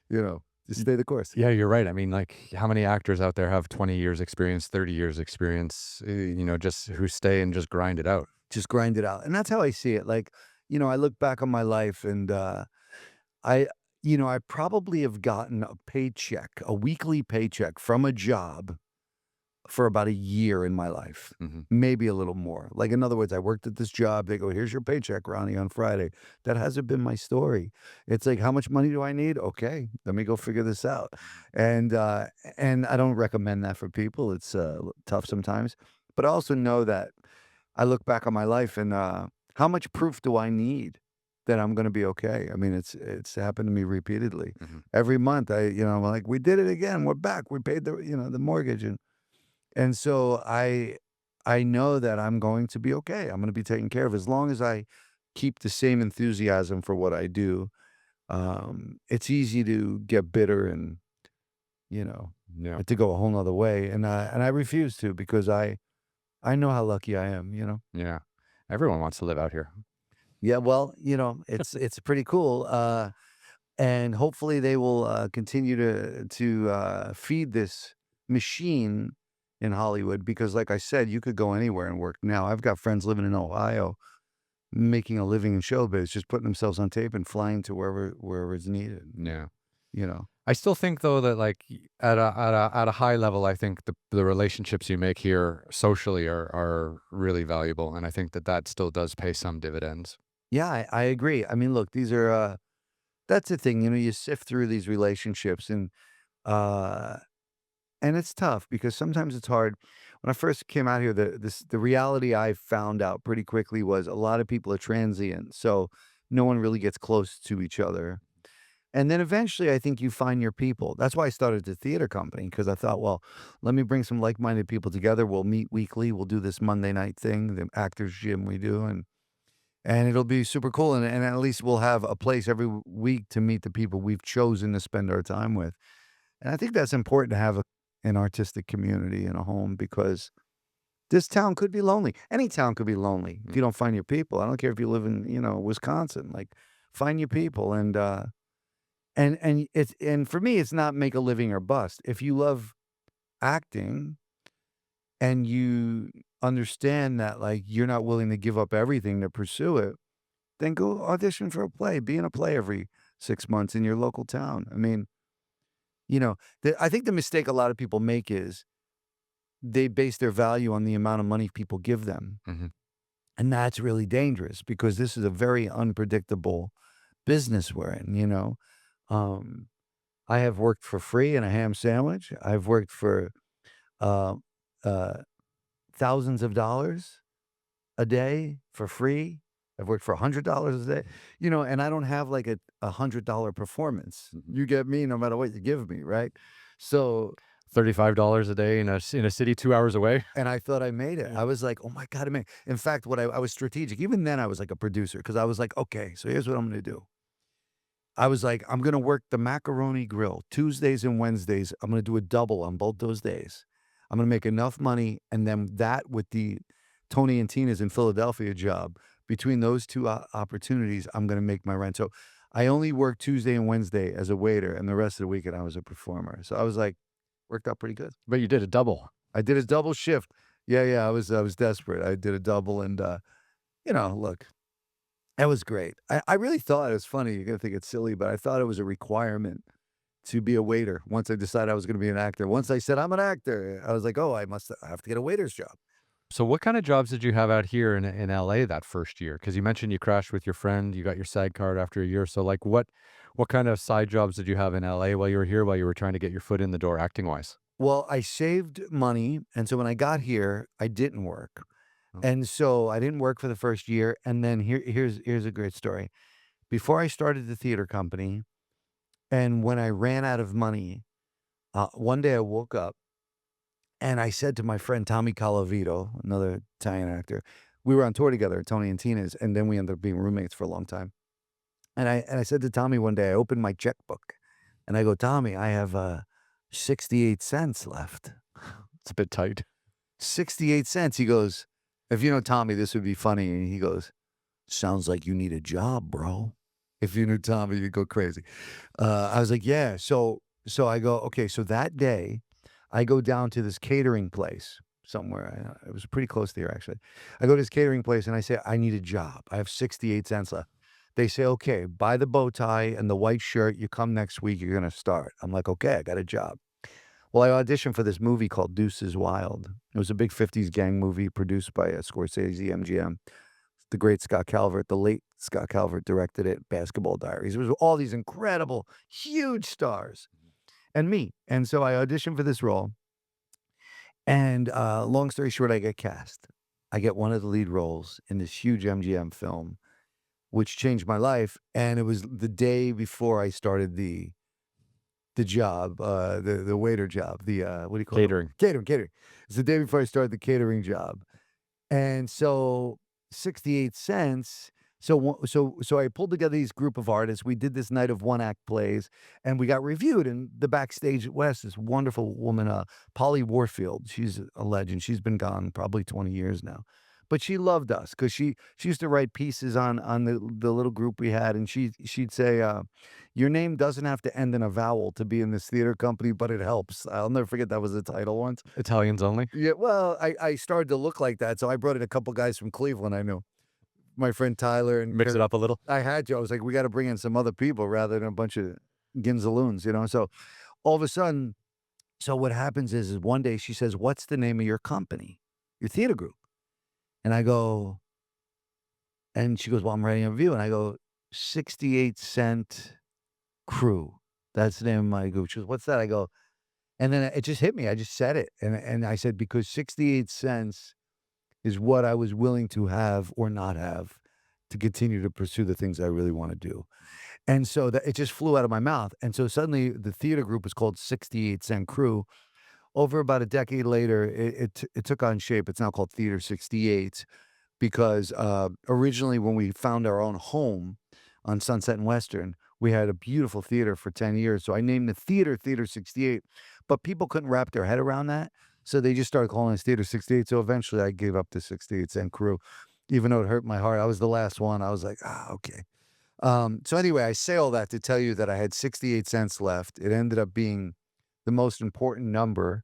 just Y stay the course. Yeah, you're right. I mean, like, how many actors out there have 20 years experience, 30 years experience, just who stay and just grind it out? Just grind it out. And that's how I see it. Like, I look back on my life and I, I probably have gotten a paycheck, a weekly paycheck from a job for about a year in my life, Mhm. maybe a little more. Like, in other words, I worked at this job. They go, "Here's your paycheck, Ronnie, on Friday." That hasn't been my story. It's like, "How much money do I need? Okay, let me go figure this out." And, I don't recommend that for people. It's, tough sometimes. But I also know that I look back on my life and, how much proof do I need that I'm gonna be okay? I mean, it's happened to me repeatedly. Mhm. Every month, I'm like, "We did it again. We're back. We paid the mortgage," and so I know that I'm going to be okay. I'm gonna be taken care of as long as I keep the same enthusiasm for what I do. It's easy to get bitter and, you know, Yeah. to go a whole 'nother way, and I refuse to because I know how lucky I am. Yeah. Everyone wants to live out here. Yeah, well, it's pretty cool, and hopefully they will, continue to feed this machine in Hollywood because like I said, you could go anywhere and work now. I've got friends living in Ohio making a living in showbiz, just putting themselves on tape and flying to wherever it's needed, Yeah. you know? I still think though that like at a high level, I think the relationships you make here socially are really valuable, and I think that still does pay some dividends. Yeah, I agree. I mean, look, these are, that's the thing, you sift through these relationships uh and it's tough because sometimes it's hard. When I first came out here, the reality I found out pretty quickly was a lot of people are transient, so no one really gets close to each other. And then eventually, I think you find your people. That's why I started the theater company because I thought, well, let me bring some like-minded people together. We'll meet weekly. We'll do this Monday night thing, the actors gym we do, and it'll be super cool. And at least we'll have a place every week to meet the people we've chosen to spend our time with. And I think that's important to have an artistic community in a home because this town could be lonely. Any town could be lonely if Mm. you don't find your people. I don't care if you live in, Wisconsin. Like, find your people, and for me, it's not make a living or bust. If you love acting and you understand that, like, you're not willing to give up everything to pursue it, then go audition for a play. Be in a play every 6 months in your local town. I mean, I think the mistake a lot of people make is they base their value on the amount of money people give them, Mhm. and that's really dangerous because this is a very unpredictable business we're in. Um, I have worked for free in a ham sandwich. I've worked for, uh, uh, thousands of dollars a day for free. I've worked for $100 a day, and I don't have like a $100 performance. Mhm. You get me no matter what you give me, right? So, $35 a day in a city 2 hours away? and I thought I made it. Yeah. I was like, oh my God, I made it. In fact, I was strategic. Even then, I was like a producer because I was like, okay, so here's what I'm going to do. I was like, I'm going to work the macaroni grill Tuesdays and Wednesdays. I'm going to do a double on both those days. I'm going to make enough money. And then that with the Tony and Tina's in Philadelphia job, between those two opportunities, I'm going to make my rent. So I only worked Tuesday and Wednesday as a waiter, and the rest of the weekend I was a performer. So I was like, worked out pretty good. But you did a double. I did a double shift. Yeah, yeah. I was desperate. I did a double, and look, that was great. I really thought it was funny. You're gonna think it's silly, but I thought it was a requirement to be a waiter once I decided I was gonna be an actor. Once I said, "I'm an actor," I was like, "Oh, I have to get a waiter's job." So what kinda jobs did you have out here in LA that first year? Because you mentioned you crashed with your friend, you got your side card after a year, so, like, what kind of side jobs did you have in LA while you were here, while you were trying to get your foot in the door acting-wise? Well, I saved money, and so when I got here, I didn't work. Oh. And so I didn't work for the first year, and then here's a great story. Before I started the theater company, and when I ran out of money, one day I woke up and I said to my friend Tommy Calavito, another Italian actor, we were on tour together, Tony and Tina's, and then we ended up being roommates for a long time. And I said to Tommy one day, I opened my checkbook and I go, Tommy, I have 68 cents left. It's a bit tight. 68 cents. He goes, if you know Tommy, this would be funny. And he goes, sounds like you need a job, bro. If you knew Tommy, you'd go crazy. I was like, yeah. So I go, okay. So that day, I go down to this catering place somewhere. It was pretty close to here, actually. I go to this catering place and I say, I need a job. I have 68 cents left. They say, okay, buy the bow tie and the white shirt. You come next week, you're going to start. I'm like, okay, I got a job. Well, I auditioned for this movie called Deuces Wild. It was a big 50s gang movie produced by Scorsese, MGM. The great Scott Calvert, the late Scott Calvert directed it, Basketball Diaries. It was all these incredible, huge stars and me. And so I auditioned for this role. And long story short, I get cast. I get one of the lead roles in this huge MGM film, which changed my life. And it was the day before I started the job, the waiter job, what do you call it? Catering. Catering. It's the day before I started the catering job. And so 68 cents. So I pulled together these group of artists. We did this night of one act plays and we got reviewed in the backstage at West. This wonderful woman, Polly Warfield. She's a legend. She's been gone probably 20 years now. But she loved us because she used to write pieces on the little group we had, and she'd say, "Your name doesn't have to end in a vowel to be in this theater company, but it helps." I'll never forget that was the title once. Italians only? Yeah, well, I started to look like that, so I brought in a couple guys from Cleveland I knew. My friend Tyler and Mix it up a little? I had to. I was like, "We gotta bring in some other people rather than a bunch of ginzaloons," you know? So, all of a sudden so what happens is one day she says, "What's the name of your company? Your theater group?" And I go and she goes, "Well, I'm writing a review," and I go, "68 Cent Crew. That's the name of my group." She goes, "What's that?" I go and then it just hit me. I just said it, and I said, "Because 68 cents is what I was willing to have or not have to continue to pursue the things I really wanna do." And so that it just flew out of my mouth, and so suddenly the theater group was called 68 Cent Crew. Over about a decade later, it took on shape. It's now called Theater 68 because, originally, when we found our own home on Sunset and Western, we had a beautiful theater for 10 years, so I named the theater Theater 68, but people couldn't wrap their head around that, so they just started calling us Theater 68, so eventually I gave up the 68 Cent Crew, even though it hurt my heart. I was the last one. I was like, "Ah, okay." So anyway, I say all that to tell you that I had 68 cents left. It ended up being the most important number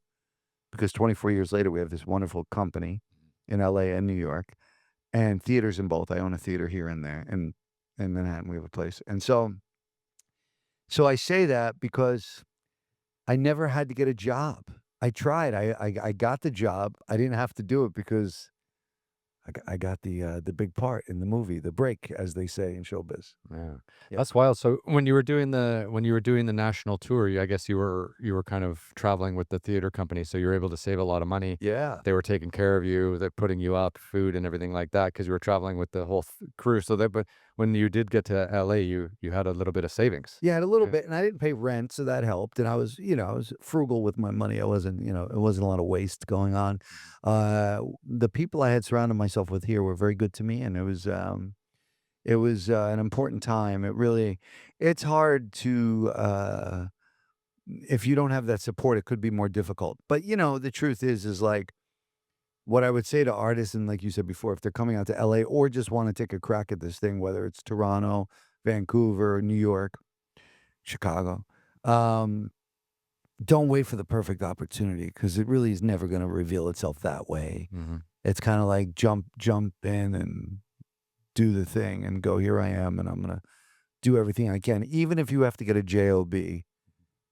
because 24 years later, we have this wonderful company in LA and New York and theaters in both. I own a theater here and there. And in Manhattan, we have a place. And so I say that because I never had to get a job. I tried. I got the job. I didn't have to do it because I got the big part in the movie, the break, as they say in showbiz. Yeah. Yeah. That's wild. So when you were doing the national tour, I guess you were kind of traveling with the theater company, so you were able to save a lot of money. Yeah. They were taking care of you, they're putting you up, food and everything like that, because you were traveling with the whole crew. So that, but when you did get to LA, you had a little bit of savings. Yeah, and a little Yeah. bit, and I didn't pay rent, so that helped, and I was frugal with my money. I wasn't, it wasn't a lot of waste going on. The people I had surrounded myself with here were very good to me, and it was, an important time. It's hard to, if you don't have that support, it could be more difficult. But, the truth is like, what I would say to artists, and like you said before, if they're coming out to LA or just wanna take a crack at this thing, whether it's Toronto, Vancouver, New York, Chicago, um, don't wait for the perfect opportunity because it really is never gonna reveal itself that way. Mhm. It's kinda like jump in and do the thing and go, "Here I am, and I'm gonna do everything I can." Even if you have to get a job,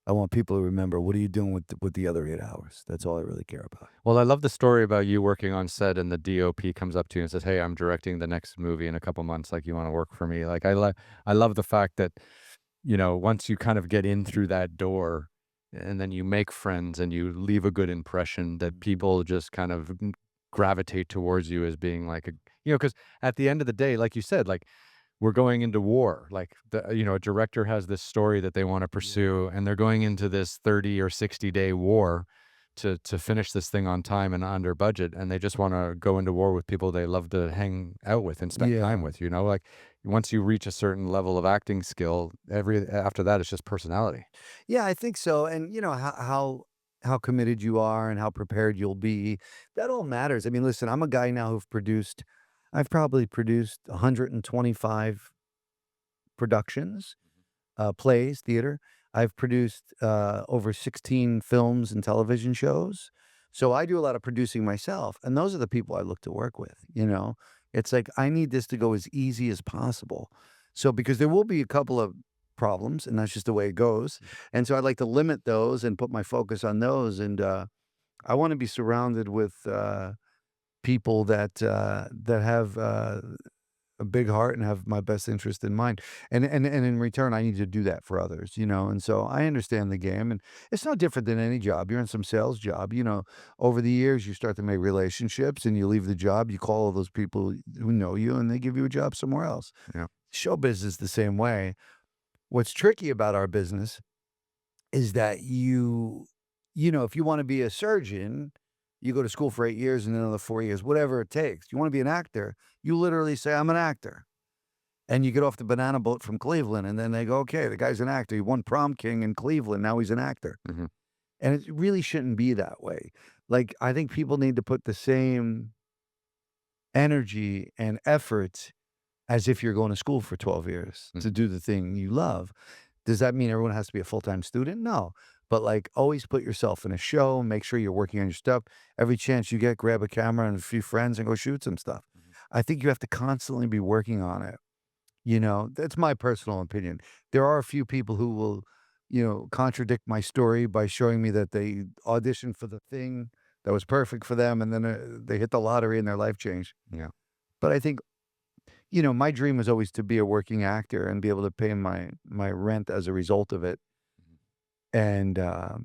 I want people to remember, what are you doing with the other 8 hours? That's all I really care about. Well, I love the story about you working on set and the DOP comes up to you and says, "Hey, I'm directing the next movie in a couple months. Like, you want to work for me?" Like, I love the fact that, once you kind of get in through that door and then you make friends and you leave a good impression, that people just kind of gravitate towards you as being like because at the end of the day, like you said, like, we're going into war. Like, a director has this story that they want to Yeah. pursue, and they're going into this 30 or 60-day war to finish this thing on time and under budget, and they just want to go into war with people they love to hang out with and spend time Yeah. with. Like, once you reach a certain level of acting skill, every after that, it's just personality. Yeah, I think so, and, how committed you are and how prepared you'll be, that all matters. I mean, listen, I'm a guy now I've probably produced 125 productions, plays, theater. I've produced, over 16 films and television shows. So I do a lot of producing myself, and those are the people I look to work with, you know? It's like, I need this to go as easy as possible. So because there will be a couple of problems, and that's just the way it goes, and so I'd like to limit those and put my focus on those, and, I wanna be surrounded with, people that have, a big heart and have my best interest in mind. And in return, I need to do that for others, And so I understand the game, and it's no different than any job. You're in some sales job, over the years you start to make relationships and you leave the job, you call all those people who know you and they give you a job somewhere else. Yeah. Show business is the same way. What's tricky about our business is that if you want to be a surgeon, you go to school for 8 years and another 4 years, whatever it takes. You want to be an actor, you literally say, "I'm an actor." And you get off the banana boat from Cleveland, and then they go, "Okay, the guy's an actor. He won prom king in Cleveland. Now he's an actor." Hmm. And it really shouldn't be that way. Like, I think people need to put the same energy and effort as if you're going to school for 12 years to Hmm. do the thing you love. Does that mean everyone has to be a full-time student? No. But, like, always put yourself in a show, make sure you're working on your stuff. Every chance you get, grab a camera and a few friends and go shoot some stuff. I think you have to constantly be working on it. That's my personal opinion. There are a few people who will, contradict my story by showing me that they auditioned for the thing that was perfect for them, and then they hit the lottery and their life changed. Yeah. But I think, my dream was always to be a working actor and be able to pay my rent as a result of it. And I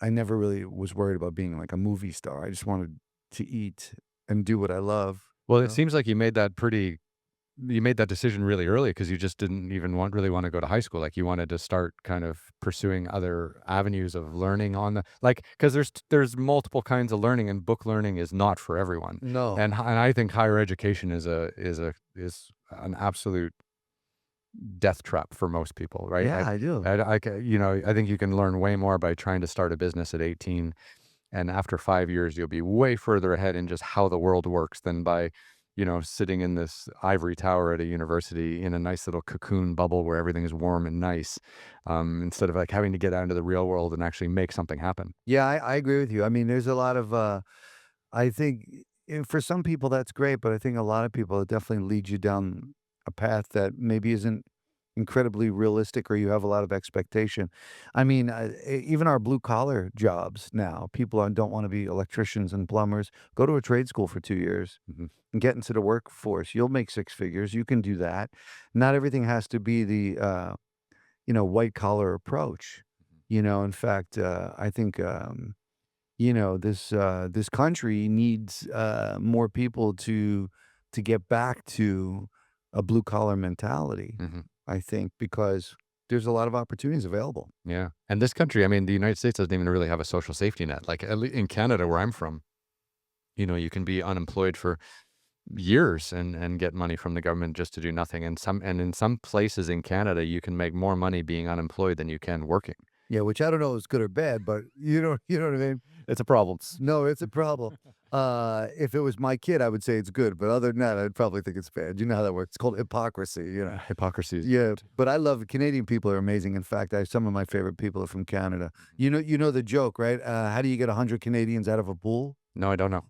never really was worried about being like a movie star. I just wanted to eat and do what I love. Well, You it know? seems like you made that decision really early because you just didn't even really want to go to high school. Like, you wanted to start kind of pursuing other avenues of learning on the, like, because there's multiple kinds of learning, and book learning is not for everyone. No. And I think higher education is an absolute death trap for most people, right? Yeah, I do. I think you can learn way more by trying to start a business at 18, and after 5 years, you'll be way further ahead in just how the world works than by, sitting in this ivory tower at a university in a nice little cocoon bubble where everything is warm and nice, instead of, like, having to get out into the real world and actually make something happen. Yeah, I agree with you. I mean, there's a lot of, I think for some people that's great, but I think a lot of people it definitely leads you down a path that maybe isn't, incredibly realistic or you have a lot of expectation. I mean, even our blue collar jobs now, people don't want to be electricians and plumbers. Go to a trade school for 2 years Mhm. and get into the workforce. You'll make six figures. You can do that. Not everything has to be the white collar approach. In fact, I think this country needs more people to get back to a blue collar mentality. Mhm. I think because there's a lot of opportunities available. Yeah, and this country, I mean, the United States doesn't even really have a social safety net. Like, at lea in Canada, where I'm from, you can be unemployed for years and get money from the government just to do nothing, and in some places in Canada, you can make more money being unemployed than you can working. Yeah, which I don't know is good or bad, but you know what I mean? It's a problem. No, it's a problem. If it was my kid, I would say it's good, but other than that, I'd probably think it's bad. You know how that works. It's called hypocrisy. Hypocrisy is Yeah, bad. but I love Canadian people are amazing. In fact, some of my favorite people are from Canada. You know the joke, right? How do you get 100 Canadians out of a pool? No, I don't know.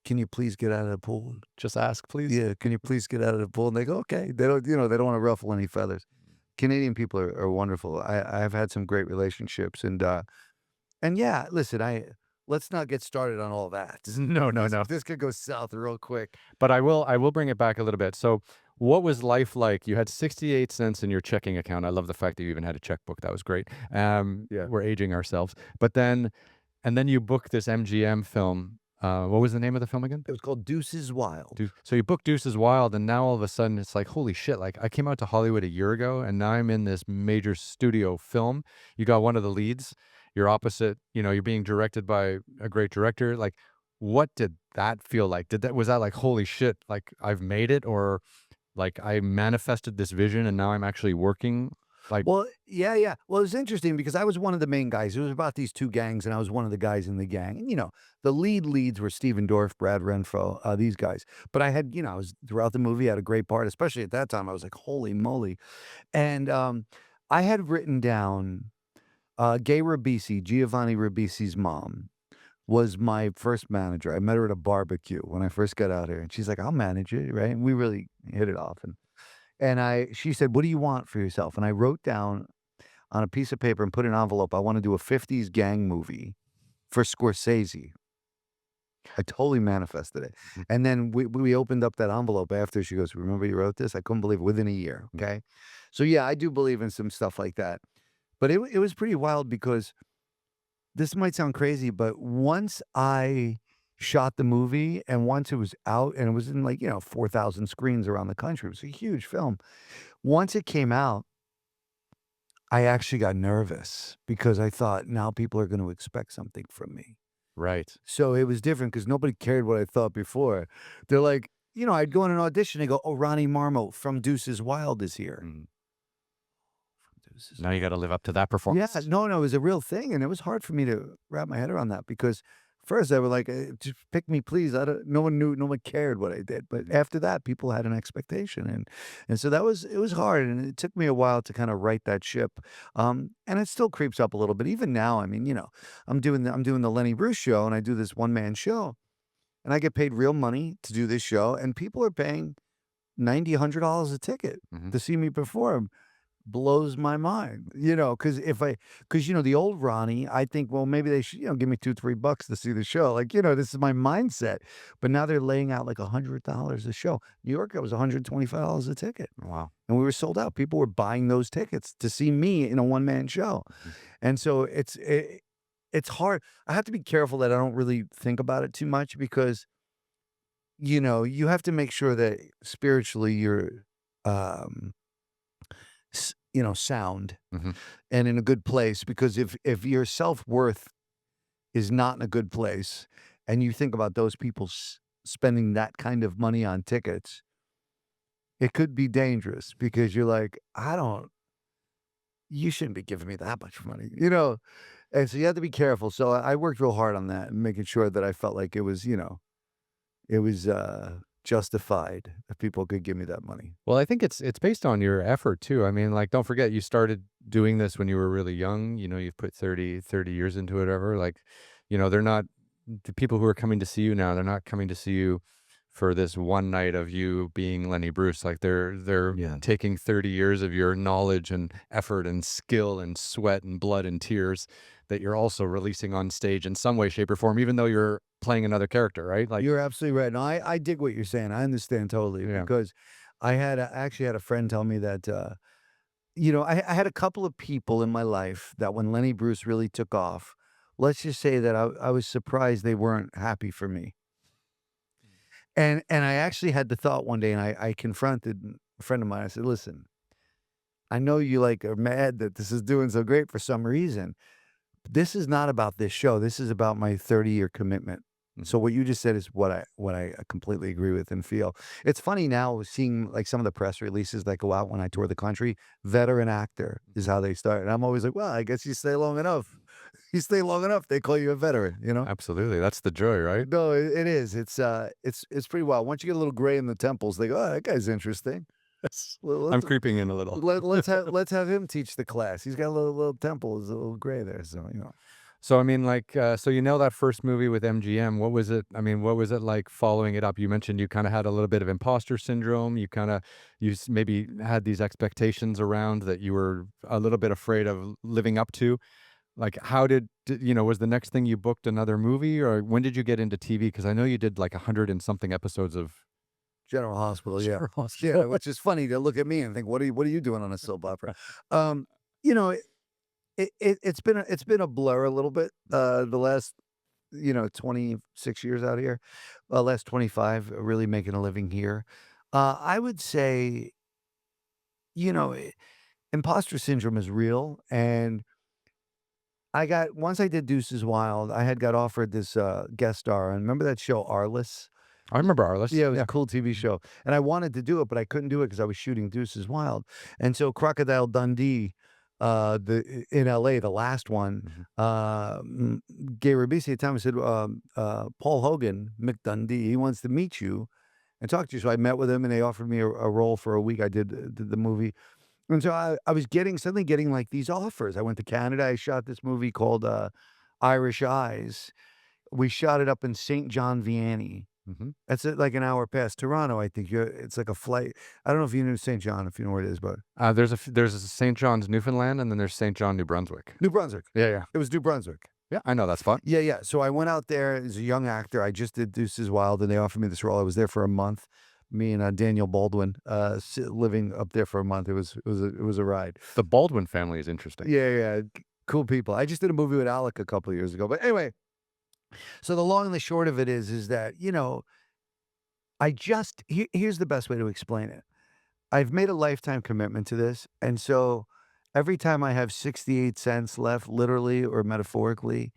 Can you please get out of the pool? Just ask, please. Yeah, can you please get out of the pool? And they go, okay. They don't want to ruffle any feathers. Canadian people are wonderful. I've had some great relationships, and yeah, listen, let's not get started on all that. No, no, This no. this could go south real quick. But I will bring it back a little bit. So, what was life like? You had 68 cents in your checking account. I love the fact that you even had a checkbook. That was great. Yeah. We're aging ourselves. But then you booked this MGM film. What was the name of the film again? It was called Deuces Wild. So you booked Deuces Wild, and now all of a sudden it's like, holy shit! Like, I came out to Hollywood a year ago, and now I'm in this major studio film. You got one of the leads. You're opposite. You're being directed by a great director. Like, what did that feel like? Was that like, holy shit? Like, I've made it, or like I manifested this vision, and now I'm actually working. Like, Well, yeah, yeah. Well, it was interesting because I was one of the main guys. It was about these two gangs, and I was one of the guys in the gang. And the leads were Steven Dorff, Brad Renfro, these guys. But I was throughout the movie, I had a great part, especially at that time. I was like, holy moly! And I had written down Gay Ribisi, Giovanni Ribisi's mom. Was my first manager. I met her at a barbecue when I first got out here, and she's like, "I'll manage it," right? And we really hit it off, and she said, "What do you want for yourself?" And I wrote down on a piece of paper and put in an envelope, "I wanna do a '50s gang movie for Scorsese." I totally manifested it, and then we opened up that envelope after, she goes, "Remember you wrote this?" I couldn't believe it, within a year, okay? So, yeah, I do believe in some stuff like that, but it was pretty wild because this might sound crazy, but once I shot the movie and once it was out and it was in 4,000 screens around the country, it was a huge film. Once it came out, I actually got nervous because I thought, now people are gonna expect something from me. right. So it was different because nobody cared what I thought before. They're like, I'd go in an audition, they go, "Oh, Ronnie Marmo from Deuces Wild is here." Mhm. Deuces Now you got to live up to that Yeah, performance. no, no, it was a real thing, and it was hard for me to wrap my head around that because first they were like, "Just pick me, please." I don't No one knew, no one cared what I did, but after that, people had an expectation, and so it was hard, and it took me a while to kinda right that ship, and it still creeps up a little bit. Even now, I mean, I'm doing the Lenny Bruce show, and I do this one-man show, and I get paid real money to do this show, and people are paying 90, $100 a ticket Mhm. to see me perform. Blows my mind, because the old Ronnie, I think, well, maybe they should, give me 2, $3 to see the show. Like, this is my mindset. But now they're laying out like $100 a show. New York, it was $125 a ticket. Wow. And we were sold out. People were buying those tickets to see me in a one-man show. Mhm. And so it's hard. I have to be careful that I don't really think about it too much because, you have to make sure that spiritually you're um sound Mhm. and in a good place because if your self-worth is not in a good place and you think about those people spending that kind of money on tickets, it could be dangerous because you're like, "I don't you shouldn't be giving me that much money," And so you have to be careful. So I worked real hard on that and making sure that I felt like it was justified that people could give me that money. Well, I think it's based on your effort too. I mean, like, don't forget you started doing this when you were really young. You've put 30 years into it, whatever. Like, they're not the people who are coming to see you now, they're not coming to see you for this one night of you being Lenny Bruce. Like they're Yeah. taking 30 years of your knowledge and effort and skill and sweat and blood and tears that you're also releasing on stage in some way, shape, or form, even though you're playing another character, right? Like, You're absolutely right. No, I dig what you're saying. I understand totally yeah. because I actually had a friend tell me that, I had a couple of people in my life that when Lenny Bruce really took off, let's just say that I was surprised they weren't happy for me. And I actually had the thought one day, and I confronted a friend of mine. I said, "Listen, I know you like are mad that this is doing so great for some reason. This is not about this show. This is about my 30-year commitment." Mhm. So what you just said is what I completely agree with and feel. It's funny now seeing like some of the press releases that go out when I tour the country. Veteran actor is how they start, and I'm always like, well, I guess you stay long enough. You stay long enough, they call you a veteran. You know? Absolutely. That's the joy, right? No, it is. It's pretty wild. Once you get a little gray in the temples, they go, oh, that guy's interesting. I'm Let's creeping in a little. let's have him teach the class. He's got a little temple, is a little gray there, so So I mean, like, so you know that first movie with MGM. What was it? I mean, what was it like following it up? You mentioned you kind of had a little bit of imposter syndrome. You kind of, maybe had these expectations around that you were a little bit afraid of living up to. Like, how was the next thing you booked another movie, or when did you get into TV? Because I know you did like 100 and something episodes of General Hospital, yeah. General Yeah, Hospital. which is funny to look at me and think, "What are you doing on a soap opera?" Um, you know, it's been a blur a little bit, the last, 26 years out here, last 25, really making a living here. I would say, you know, eh, imposter syndrome is real, and once I did Deuces Wild, I had got offered this, guest star, and remember that show, Arliss? I remember Arliss. Yeah, it was a Yeah. cool TV show, and I wanted to do it, but I couldn't do it because I was shooting Deuces Wild, and so Crocodile Dundee, in LA, the last one, Mhm. gave Ribisi a time and said, "Paul Hogan, Mick Dundee, he wants to meet you and talk to you." So I met with him, and they offered me a role for a week. I did the movie, and so I was suddenly getting, like, these offers. I went to Canada, I shot this movie called, Irish Eyes. We shot it up in St. John, Vianney. Mhm. That's, like, an hour past Toronto, I think. It's like a flight. I don't know if you know St. John, if you know where it is, but There's a St. John's, Newfoundland, and then there's St. John, New Brunswick. New Brunswick. Yeah, yeah. It was New Brunswick. Yeah, I know that spot. Yeah, yeah. So I went out there as a young actor. I just did Deuces Wild, and they offered me this role. I was there for a month. Me and, Daniel Baldwin, living up there for a month. It was a ride. The Baldwin family is interesting. Yeah, yeah. Cool people. I just did a movie with Alec a couple of years ago. But anyway, so the long and the short of it is that, here's the best way to explain it. I've made a lifetime commitment to this, and so every time I have 68 cents left, literally or metaphorically,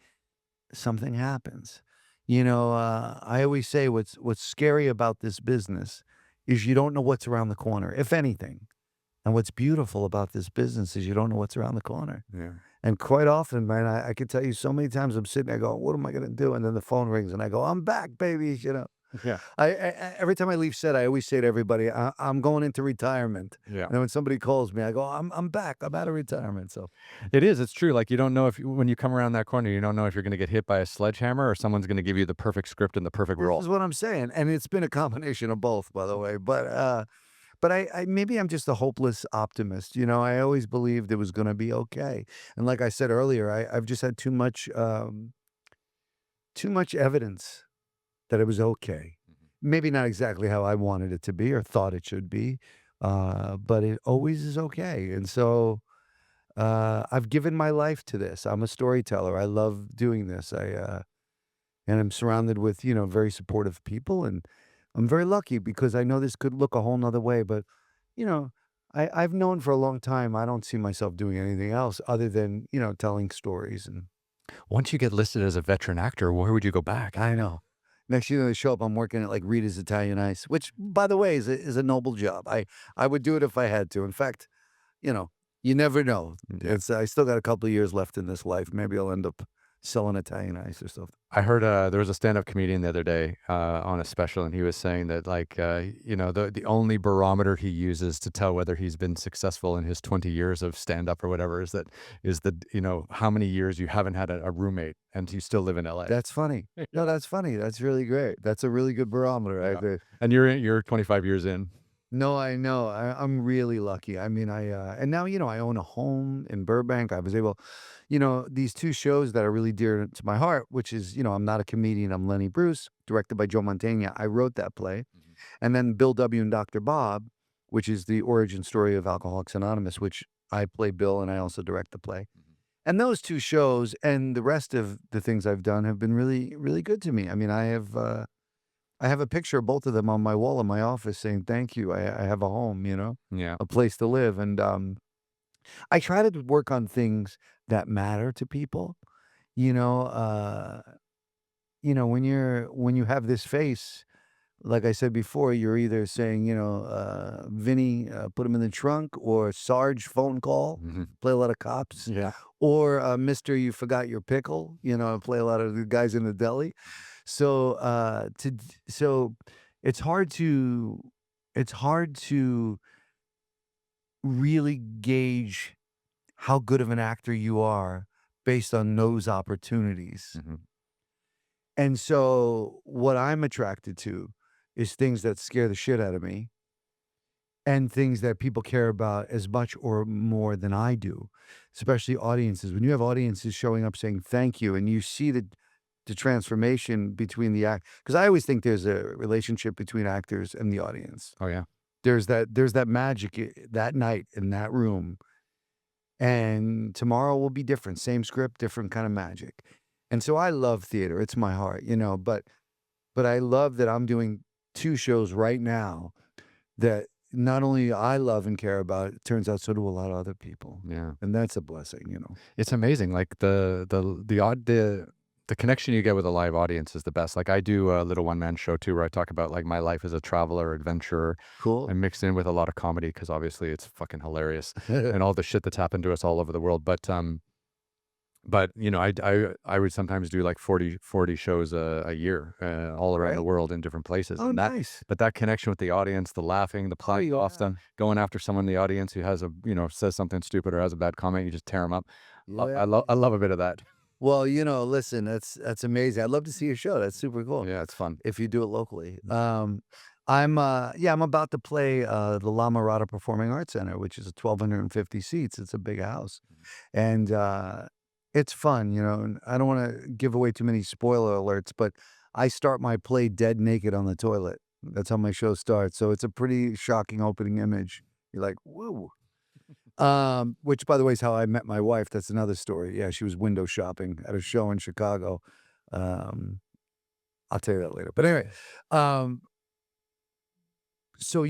something happens. I always say what's scary about this business is you don't know what's around the corner, if anything. And what's beautiful about this business is you don't know what's around the corner. Yeah. And quite often, man, I could tell you so many times I'm sitting there going, what am I going to do? And then the phone rings and I go, I'm back, baby. Yeah. Every time I leave set, I always say to everybody, I'm going into retirement. Yeah. And then when somebody calls me, I go, I'm back. I'm out of retirement. So It is, it's true, like, you don't know if when you come around that corner, you don't know if you're gonna get hit by a sledgehammer or someone's gonna give you the perfect script and the perfect this role. is what I'm saying. And it's been a combination of both, by the way. But I maybe I'm just a hopeless optimist. I always believed it was going to be okay. And like I said earlier, I've just had too much evidence that it was okay. Mhm. Maybe not exactly how I wanted it to be or thought it should be, but it always is okay. And so I've given my life to this. I'm a storyteller. I love doing this. And I'm surrounded with, very supportive people, and I'm very lucky because I know this could look a whole nother way, but, you know, I've known for a long time I don't see myself doing anything else other than, telling stories, and Once you get listed as a veteran actor, where would you go back? I know. Next thing they show up, I'm working at, like, Rita's Italian Ice, which, by the way, is a noble job. I would do it if I had to. In fact, you know, you never know. Yeah. I still got a couple of years left in this life. Maybe I'll end up selling Italian ice or something. I heard, there was a stand-up comedian the other day, on a special, and he was saying that, like, the only barometer he uses to tell whether he's been successful in his 20 years of stand-up or whatever is that, how many years you haven't had a roommate and you still live in LA. That's funny. No, Yeah. that's funny. That's really great. That's a really good barometer right Yeah. there. And you're 25 years in. No, I know. I'm really lucky. I mean, and now, I own a home in Burbank. I was able, these 2 shows that are really dear to my heart, which is, I'm Not a Comedian, I'm Lenny Bruce, directed by Joe Mantegna. I wrote that play. Mhm. And then Bill W. and Dr. Bob, which is the origin story of Alcoholics Anonymous, which I play Bill and I also direct the play. Mhm. And those 2 shows and the rest of the things I've done have been really, really good to me. I mean, I have a picture of both of them on my wall in my office saying, "Thank you. I have a home, Yeah. a place to live." And, I try to work on things that matter to people, you know, uh, when you have this face, like I said before, you're either saying, "Vinny, put him in the trunk," or "Sarge, phone call," Mhm. play a lot of cops, Yeah. or, "Mister, you forgot your pickle," play a lot of the guys in the deli. So, so it's hard to it's hard to really gauge how good of an actor you are based on those opportunities. Mhm. And so what I'm attracted to is things that scare the shit out of me and things that people care about as much or more than I do, especially audiences. When you have audiences showing up saying thank you and you see the transformation between the act, because I always think there's a relationship between actors and the audience. Oh, yeah. There's that magic that night in that room, and tomorrow will be different. Same script, different kind of magic. And so I love theater. It's my heart, but I love that I'm doing 2 shows right now that not only I love and care about, it turns out so do a lot of other people, Yeah. and that's a blessing. It's amazing, like, the connection you get with a live audience is the best. Like, I do a little one-man show too, where I talk about, like, my life as a traveler, adventurer. I Cool. mix in with a lot of comedy because obviously it's fucking hilarious and all the shit that's happened to us all over the world, but, I would sometimes do, like, 40 shows a year, all around the Right? world in different places, Oh, nice. but that connection with the audience, the laughing, the Oh, playing off stuff, yeah. going after someone in the audience who has says something stupid or has a bad comment, you just tear them up. Yeah. I love a bit of that. Well, listen, that's amazing. I'd love to see your show. That's super cool Yeah, it's fun. if you do it locally. I'm about to play the La Mirada Performing Arts Center, which is 1,250 seats. It's a big house, and it's fun. And I don't want to give away too many spoiler alerts, but I start my play dead naked on the toilet. That's how my show starts. So it's a pretty shocking opening image. You're like, whoa. Which by the way is how I met my wife. That's another story. Yeah, she was window shopping at a show in Chicago. Um, I'll tell you that later. But anyway, um, so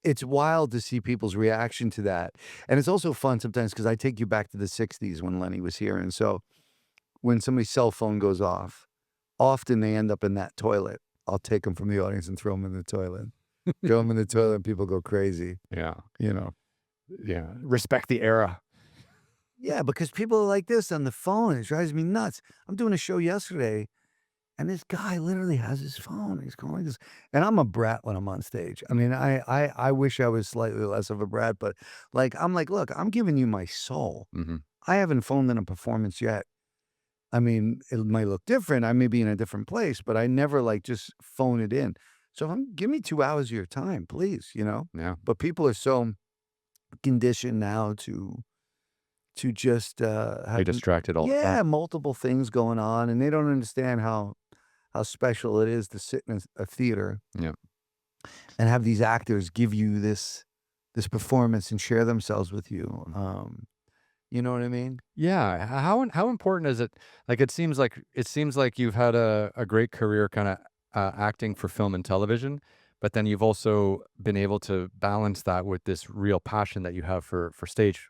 it's wild to see people's reaction to that, and it's also fun sometimes because I take you back to the '60s when Lenny was here, and so when somebody's cell phone goes off, often they end up in that toilet. I'll take them from the audience and throw them in the toilet. Throw them in the toilet, and people go crazy. Yeah, You know. yeah. Respect the era. Yeah, because people are like this on the phone. It drives me nuts. I'm doing a show yesterday, and this guy literally has his phone. He's going like this, and I'm a brat when I'm on stage. I mean, I wish I was slightly less of a brat, but I'm like, look, I'm giving you my soul. Mhm. I haven't phoned in a performance yet. I mean, it might look different. I may be in a different place, but I never just phone it in. So give me 2 hours of your time, please. Yeah. But people are so conditioned now to just, Be have distracted all the time. yeah, multiple things going on, and they don't understand how special it is to sit in a theater Yeah. and have these actors give you this performance and share themselves with you, you know what I mean? Yeah, how important is it? Like, it seems like you've had a great career kinda, acting for film and television, but then you've also been able to balance that with this real passion that you have for stage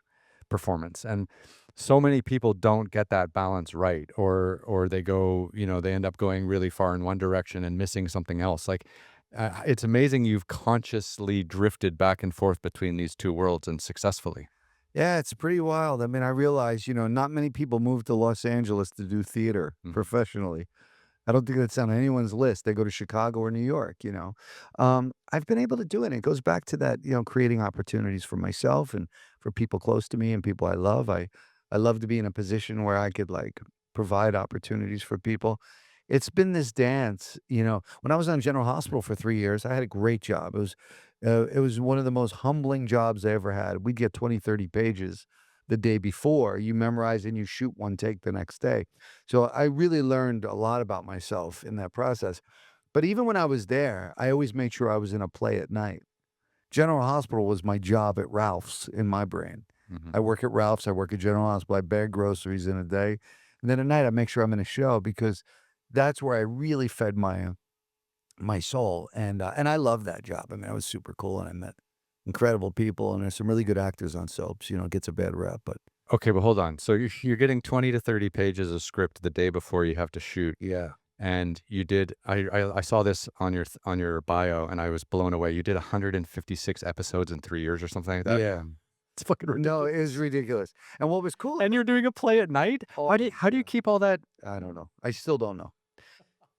performance, and so many people don't get that balance right, or they end up going really far in one direction and missing something else, like, it's amazing you've consciously drifted back and forth between these 2 worlds and successfully. Yeah, it's pretty wild. I mean, I realize, not many people move to Los Angeles to do theater Mhm, professionally. I don't think that's on anyone's list. They go to Chicago or New York. I've been able to do it. It goes back to that, creating opportunities for myself and for people close to me and people I love. I love to be in a position where I could like provide opportunities for people. It's been this dance, When I was on General Hospital for 3 years, I had a great job. It was one of the most humbling jobs I ever had. We'd get 20, 30 pages the day before. You memorize and you shoot one take the next day. So I really learned a lot about myself in that process. But even when I was there, I always made sure I was in a play at night. General Hospital was my job at Ralph's in my brain. mhm. I work at Ralph's, I work at General Hospital, I bag groceries in a day. And then at night, I make sure I'm in a show because that's where I really fed my soul. And I love that job. I mean, I was super cool and I met incredible people. And there's some really good actors on soaps. It gets a bad rep, but Okay, but hold on. So you're getting 20 to 30 pages of script the day before you have to shoot, yeah. and you did I saw this on your bio, and I was blown away. You did 156 episodes in 3 years or something like that? Yeah. It's fucking No, it is ridiculous. ridiculous. And what was cool And you're doing a play at night? oh, How do you yeah. keep all that? I don't know. I still don't know.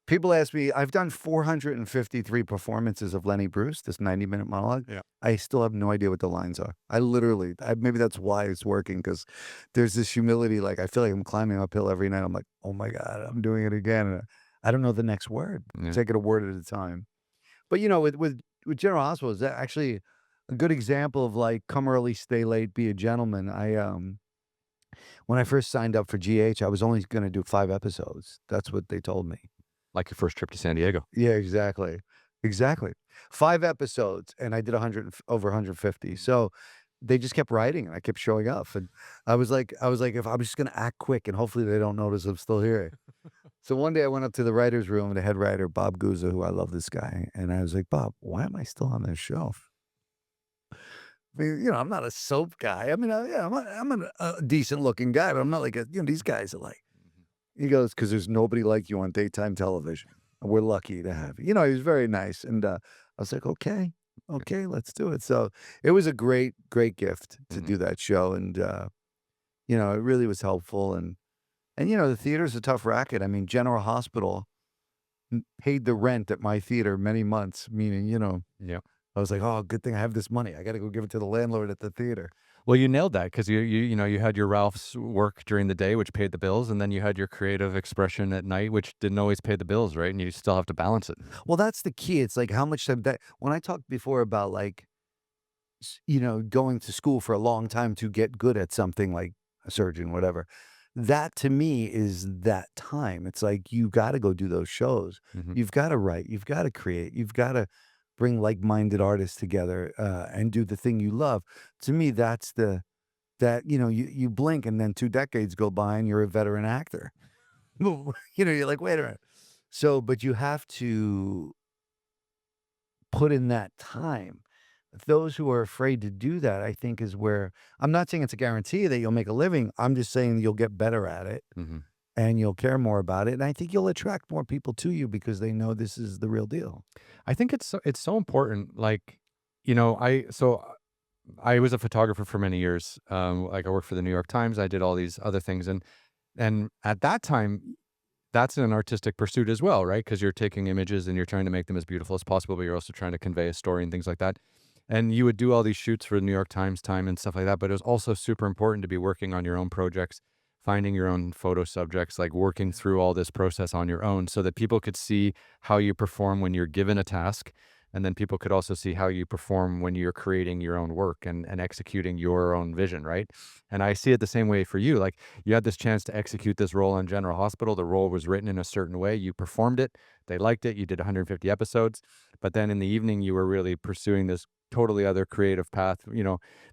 People ask me I've done 453 performances of Lenny Bruce, this 90-minute monologue. Yeah. I still have no idea what the lines are. I literally maybe that's why it's working because there's this humility, like, I feel like I'm climbing uphill every night. I'm like, "Oh my god, I'm doing it again," and I don't know the next word. Yeah. Take it a word at a time. But, with General Hospital, is actually a good example of, like, come early, stay late, be a gentleman. When I first signed up for GH, I was only gonna do 5 episodes. That's what they told me. Like your first trip to San Diego. Yeah, exactly. Exactly. 5 episodes, and I did 100 over 150. So, they just kept writing, and I kept showing up, and I was like, "If I'm just gonna act quick, and hopefully they don't notice I'm still here." So one day I went up to the writer's room, and the head writer, Bob Guzza, who I love this guy, and I was like, "Bob, why am I still on this show?" I mean, I'm not a soap guy. I mean, yeah, I'm a decent looking guy, but I'm not like these guys are like Mhm. he goes, "'Cause there's nobody like you on daytime television, and we're lucky to have you." He was very nice, and, I was like, "Okay, okay, let's do it." So, it was a great, great gift to Mhm. do that show, and, it really was helpful, and the theater's a tough racket. I mean, General Hospital paid the rent at my theater many months, meaning, Yeah. I was like, "Oh, good thing I have this money. I gotta go give it to the landlord at the theater." Well, you nailed that because you had your Ralph's work during the day, which paid the bills, and then you had your creative expression at night, which didn't always pay the bills, right? And you still have to balance it. Well, that's the key. It's like how much time that when I talked before about, like, going to school for a long time to get good at something like a surgeon, whatever. That to me is that time. It's like you got to go do those shows. Mhm. You've got to write. You've got to create. You've got to bring like-minded artists together and do the thing you love. To me, that's that you blink and then 2 decades go by and you're a veteran actor. You're like, wait a minute. So, but you have to put in that time. Those who are afraid to do that, I think, is where I'm not saying it's a guarantee that you'll make a living. I'm just saying you'll get better at it Mhm. and you'll care more about it. And I think you'll attract more people to you because they know this is the real deal. I think it's so important, like, I was a photographer for many years, like, I worked for the New York Times, I did all these other things, and at that time, that's an artistic pursuit as well, right? Because 'Cause you're taking images and you're trying to make them as beautiful as possible, but you're also trying to convey a story and things like that, and you would do all these shoots for the New York Times time and stuff like that, but it was also super important to be working on your own projects, finding your own photo subjects, like, working through all this process on your own so that people could see how you perform when you're given a task, and then people could also see how you perform when you're creating your own work and executing your own vision, right? And I see it the same way for you, like, you had this chance to execute this role on General Hospital. The role was written in a certain way. You performed it. They liked it. You did 150 episodes. But then in the evening, you were really pursuing this totally other creative path,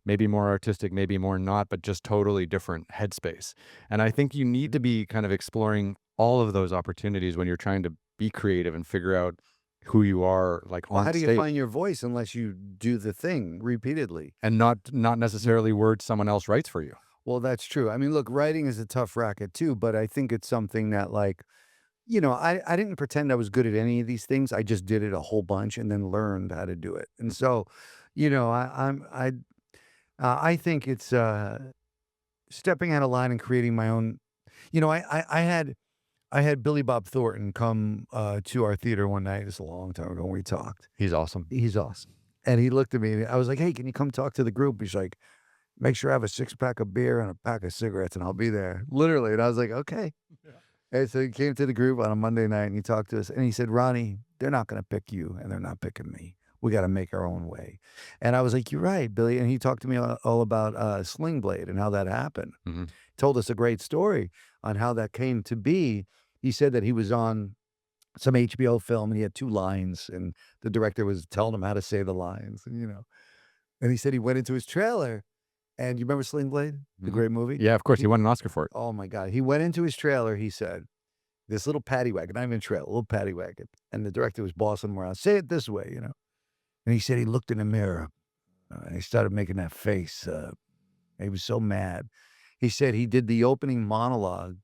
maybe more artistic, maybe more not, but just totally different headspace. And I think you need to be kind of exploring all of those opportunities when you're trying to be creative and figure out who you are like Well, on how do you stage find your voice unless you do the thing repeatedly? and not necessarily words someone else writes for you. Well, that's true. I mean, look, writing is a tough racket too, but I think it's something that, like, I didn't pretend I was good at any of these things. I just did it a whole bunch and then learned how to do it. And so, I I think it's stepping out of line and creating my own. I had Billy Bob Thornton come to our theater one night. It's a long time ago when we talked. He's awesome. He's awesome. And he looked at me and I was like, "Hey, can you come talk to the group?" He's like, "Make sure I have a six-pack of beer and a pack of cigarettes and I'll be there." Literally. And I was like, "Okay." And so he came to the group on a Monday night and he talked to us and he said, "Ronnie, they're not gonna pick you and they're not picking me. We gotta make our own way." And I was like, "You're right, Billy." And he talked to me all about Sling Blade and how that happened. Mhm. Told us a great story on how that came to be. He said that he was on some HBO film and he had 2 lines and the director was telling him how to say the lines and he said he went into his trailer and you remember Sling Blade, the Mhm. great movie? Yeah, of course, he He won an Oscar for it. Oh my god, he went into his trailer, he said, this little paddy wagon, not even a trailer, a little paddy wagon, and the director was bossing him around, "Say it this way." And he said he looked in the mirror, and he started making that face, he was so mad. He said he did the opening monologue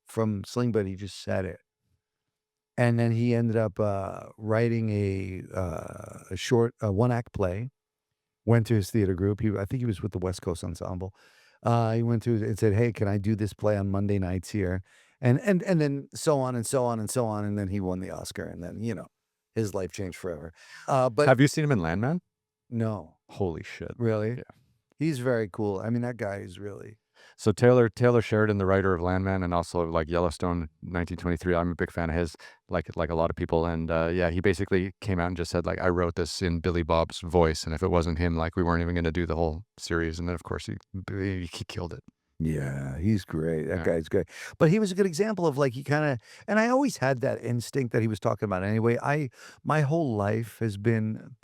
from Sling Blade, he just said it. And then he ended up, writing a short, one-act play, went to his theater group. I think he was with the West Coast Ensemble. He went to and said, "Hey, can I do this play on Monday nights here?" And then so on and so on and so on, and then he won the Oscar, and then, his life changed forever. But Have you seen him in Landman? no, Holy shit. really? Yeah. He's very cool. I mean, that guy is really. So Taylor Sheridan, the writer of Landman and also like Yellowstone 1923, I'm a big fan of his, like a lot of people. And yeah, he basically came out and just said like, I wrote this in Billy Bob's voice, and if it wasn't him, like we weren't even going to do the whole series. And then of course he killed it. Yeah, he's great. That Yeah. guy's great. But he was a good example of like he kinda and I always had that instinct that he was talking about anyway. My whole life has been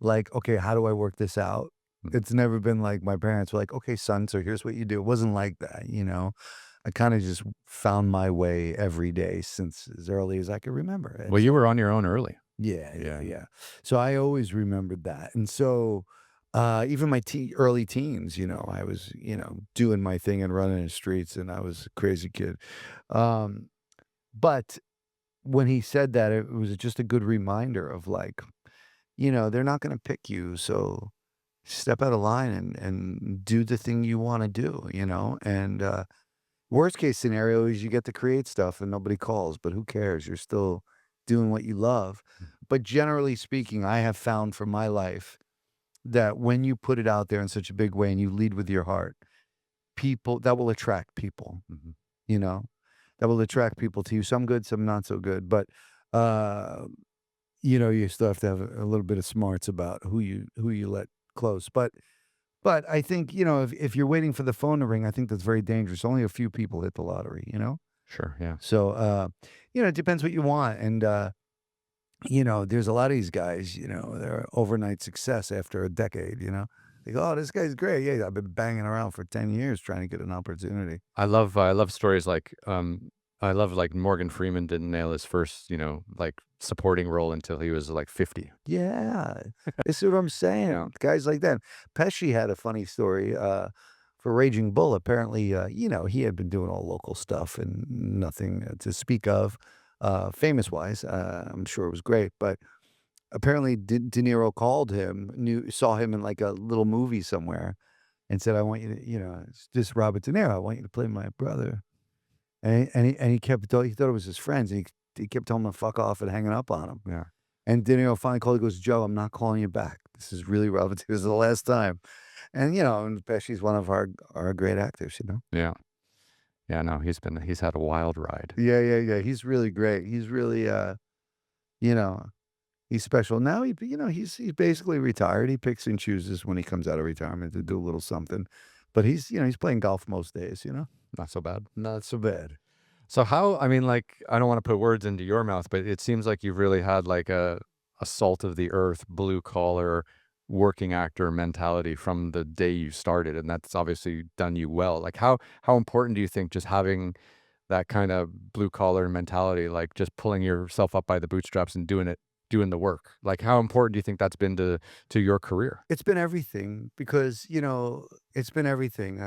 like, "Okay, how do I work this out?" Mhm. It's never been like my parents were like, "Okay, son, so here's what you do." It wasn't like that. I kinda just found my way every day since as early as I could remember, and Well, you so were on your own early. yeah, yeah, Yeah. yeah. So I always remembered that. And so even my early teens, I was, doing my thing and running the streets and I was a crazy kid. Um, but when he said that, it was just a good reminder of like, they're not going to pick you. So step out of line and do the thing you want to do, and worst case scenario is you get to create stuff and nobody calls, but who cares? You're still doing what you love. But generally speaking, I have found for my life that when you put it out there in such a big way and you lead with your heart, people that will attract people, Mhm. you know, that will attract people to you. Some good, some not so good. But uh, you still have to have a little bit of smarts about who you let close. But I think, if you're waiting for the phone to ring, I think that's very dangerous. Only a few people hit the lottery. Sure. Yeah. So, it depends what you want. And, there's a lot of these guys, they're overnight success after a decade. They go, "Oh, this guy's great. Yeah, I've been banging around for 10 years trying to get an opportunity." I love stories like, I love like Morgan Freeman didn't nail his first, like supporting role until he was like 50. Yeah, this is what I'm Yeah. saying. Guys like that. Pesci had a funny story for Raging Bull. Apparently, he had been doing all local stuff and nothing to speak of, famous wise. I'm sure it was great, but apparently De Niro called him, saw him in like a little movie somewhere, and said, "I want you to, it's just Robert De Niro. I want you to play my brother." And he kept he thought it was his friends. And he kept telling him to fuck off and hanging up on him. Yeah. And De Niro finally called. He goes, "Joe, I'm not calling you back. This is really Robert. This is the last time." And Pesci's one of our great actors. Yeah. Yeah. No, he's had a wild ride. Yeah, yeah, yeah. He's really great. He's really you know, he's special. Now he's basically retired. He picks and chooses when he comes out of retirement to do a little something. But he's playing golf most days. Not so bad. Not so bad. So how, I mean, like, I don't want to put words into your mouth, but it seems like you've really had like a salt of the earth, blue collar, working actor mentality from the day you started, and that's obviously done you well. Like how important do you think just having that kind of blue collar mentality, like just pulling yourself up by the bootstraps and doing the work? Like how important do you think that's been to your career? It's been everything because, it's been everything.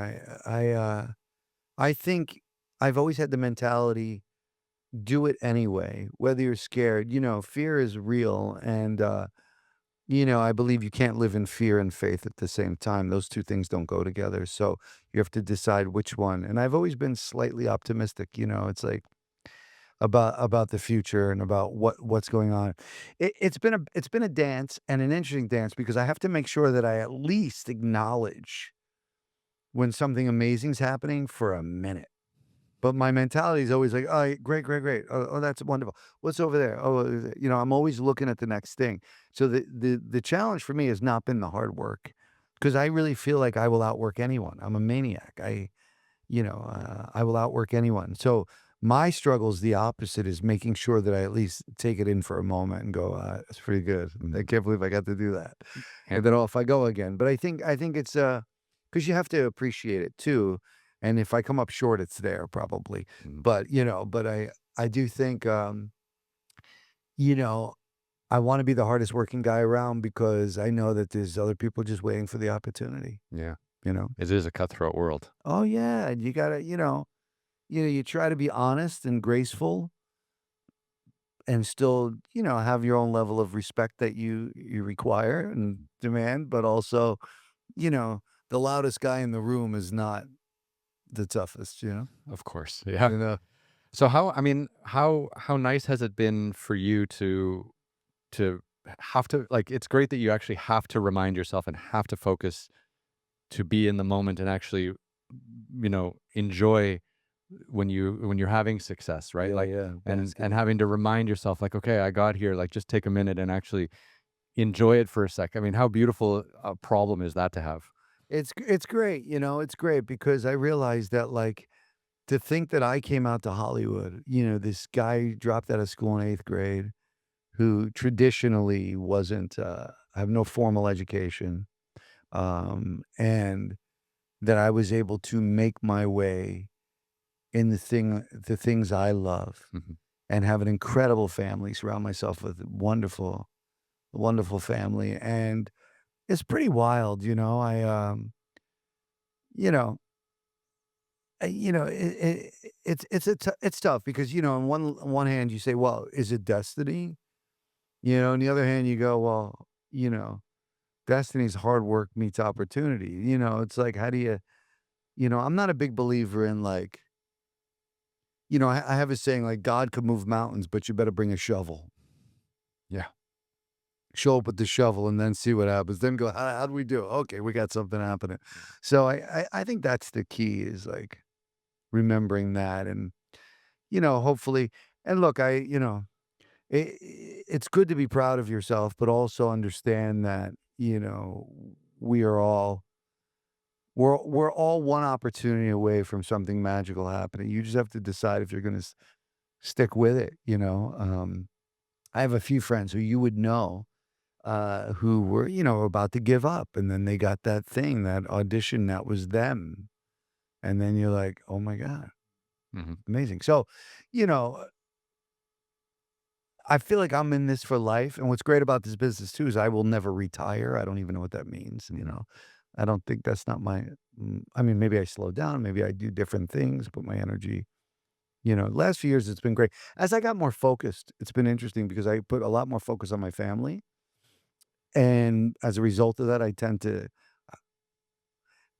I think I've always had the mentality, do it anyway, whether you're scared. Fear is real, and I believe you can't live in fear and faith at the same time. Those two things don't go together. So you have to decide which one. And I've always been slightly optimistic. It's like about the future and about what's going on. It's been a dance and an interesting dance because I have to make sure that I at least acknowledge when something amazing's happening for a minute. But my mentality is always like, "Oh, great, great, great. Oh, that's wonderful. What's over there? Oh, I'm always looking at the next thing." So the challenge for me has not been the hard work, because I really feel like I will outwork anyone. I'm a maniac. I will outwork anyone. So my struggle is the opposite, is making sure that I at least take it in for a moment and go, "That's pretty good. I can't believe I got to do that." And And then off I go again. But I think it's, because you have to appreciate it too, and if I come up short, it's there probably. mm, But I do think, you know, I wanna be the hardest working guy around because I know that there's other people just waiting for the opportunity, yeah, you know? it is a cutthroat world. Oh, yeah, and you gotta, you try to be honest and graceful and still, have your own level of respect that you require and demand, but also, you know, the loudest guy in the room is not the toughest, you know? Of course, yeah. You know? So I mean, how nice has it been for you to have to like, it's great that you actually have to remind yourself and have to focus to be in the moment and actually, enjoy when you're having success, right? Yeah, Like, yeah, and basking. having to remind yourself like, "Okay, I got here, like, just take a minute and actually enjoy it for a sec." I mean, how beautiful a problem is that to have? It's great, it's great because I realized that, like, to think that I came out to Hollywood, this guy dropped out of school in 8th grade who traditionally wasn't, have no formal education, and that I was able to make my way in the things I love Mhm. and have an incredible family, surround myself with wonderful, wonderful family, and it's pretty wild, you know, it's tough because, on one hand, you say, "Well, is it destiny?" On the other hand, you go, "Well, destiny's hard work meets opportunity." It's like, how do I'm not a big believer in, like, I have a saying, like, "God could move mountains, but you better bring a shovel. Yeah. Show up with the shovel and then see what happens. Then go, how do we do? Okay, we got something happening." So I think that's the key, is like remembering that, and hopefully, and look, it's good to be proud of yourself, but also understand that we are all we're all one opportunity away from something magical happening. You just have to decide if you're going to stick with it. I have a few friends who you would know, who were, about to give up, and then they got that thing, that audition that was them, and then you're like, "Oh my god, Mhm. amazing." So, you know, I feel like I'm in this for life, and what's great about this business too is I will never retire. I don't even know what that means, Mhm. I don't think that's not my I mean, maybe I slow down, maybe I do different things, put my energy, last few years it's been great. As I got more focused, it's been interesting because I put a lot more focus on my family, and as a result of that, I tend to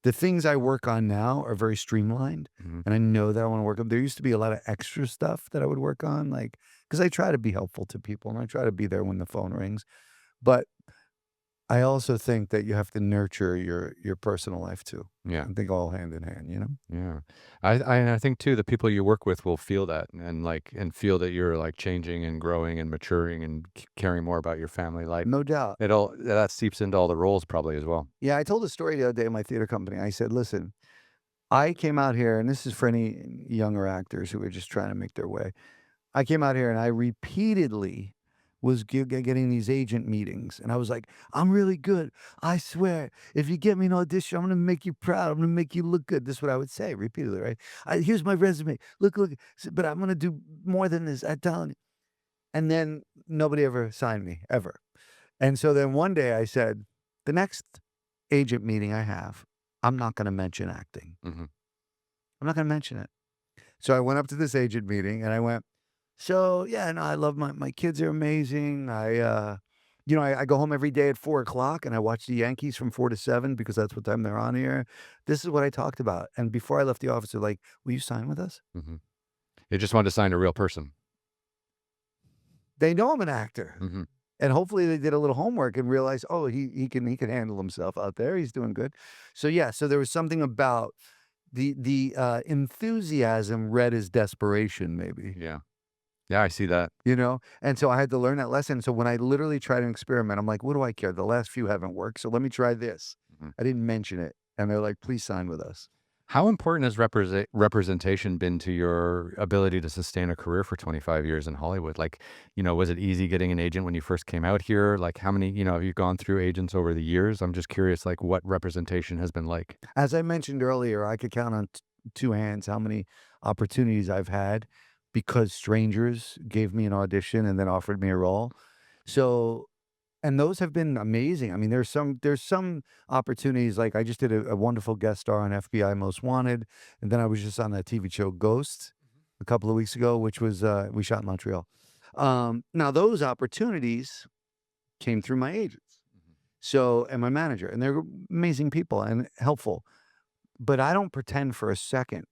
the things I work on now are very streamlined, Mhm. and I know that I wanna work on. There used to be a lot of extra stuff that I would work on, like, because I try to be helpful to people, and I try to be there when the phone rings, but I also think that you have to nurture your personal life too. Yeah. I think all hand in hand, you know? Yeah. I think too, the people you work with will feel that and like and feel that you're like changing and growing and maturing and caring more about your family. Like No doubt. it all that seeps into all the roles probably as well. Yeah, I told a story the other day in my theater company. I said, "Listen, I came out here," and this is for any younger actors who are just trying to make their way. I came out here and I repeatedly was getting these agent meetings, and I was like, "I'm really good. I swear, if you get me an audition, I'm gonna make you proud. I'm gonna make you look good." This is what I would say repeatedly, right? "Here's my resume. Look, look, but I'm gonna do more than this. I'm telling you." And then nobody ever signed me ever. And so then one day I said, "The next agent meeting I have, I'm not gonna mention acting. Mhm. I'm not gonna mention it." So I went up to this agent meeting and I went, "So, yeah, no, I love my kids are amazing. You know, I go home every day at 4 o'clock and I watch the Yankees from 4 to 7 because that's what time they're on here. This is what I talked about, and before I left the office, they're like, "Will you sign with us?" Mhm. They just wanted to sign a real person. They know I'm an actor, Mhm. and hopefully they did a little homework and realized, "Oh, he can handle himself out there, he's doing good." So, yeah, so there was something about the enthusiasm read as desperation maybe. Yeah. Yeah, I see that. You know? And so I had to learn that lesson. So when I literally try to experiment, I'm like, "What do I care? The last few haven't worked, so let me try this." Mhm. I didn't mention it, and they're like, "Please sign with us." How important has representation been to your ability to sustain a career for 25 years in Hollywood? Like, was it easy getting an agent when you first came out here? Like, how many, have you gone through agents over the years? I'm just curious, like, what representation has been like. As I mentioned earlier, I could count on 2 hands how many opportunities I've had because strangers gave me an audition and then offered me a role. So and those have been amazing. I mean, there's some opportunities, like, I just did a wonderful guest star on FBI Most Wanted, and then I was just on that TV show Ghost a couple of weeks ago, which was, we shot in Montreal. Now those opportunities came through my agents, so and my manager, and they're amazing people and helpful, but I don't pretend for a second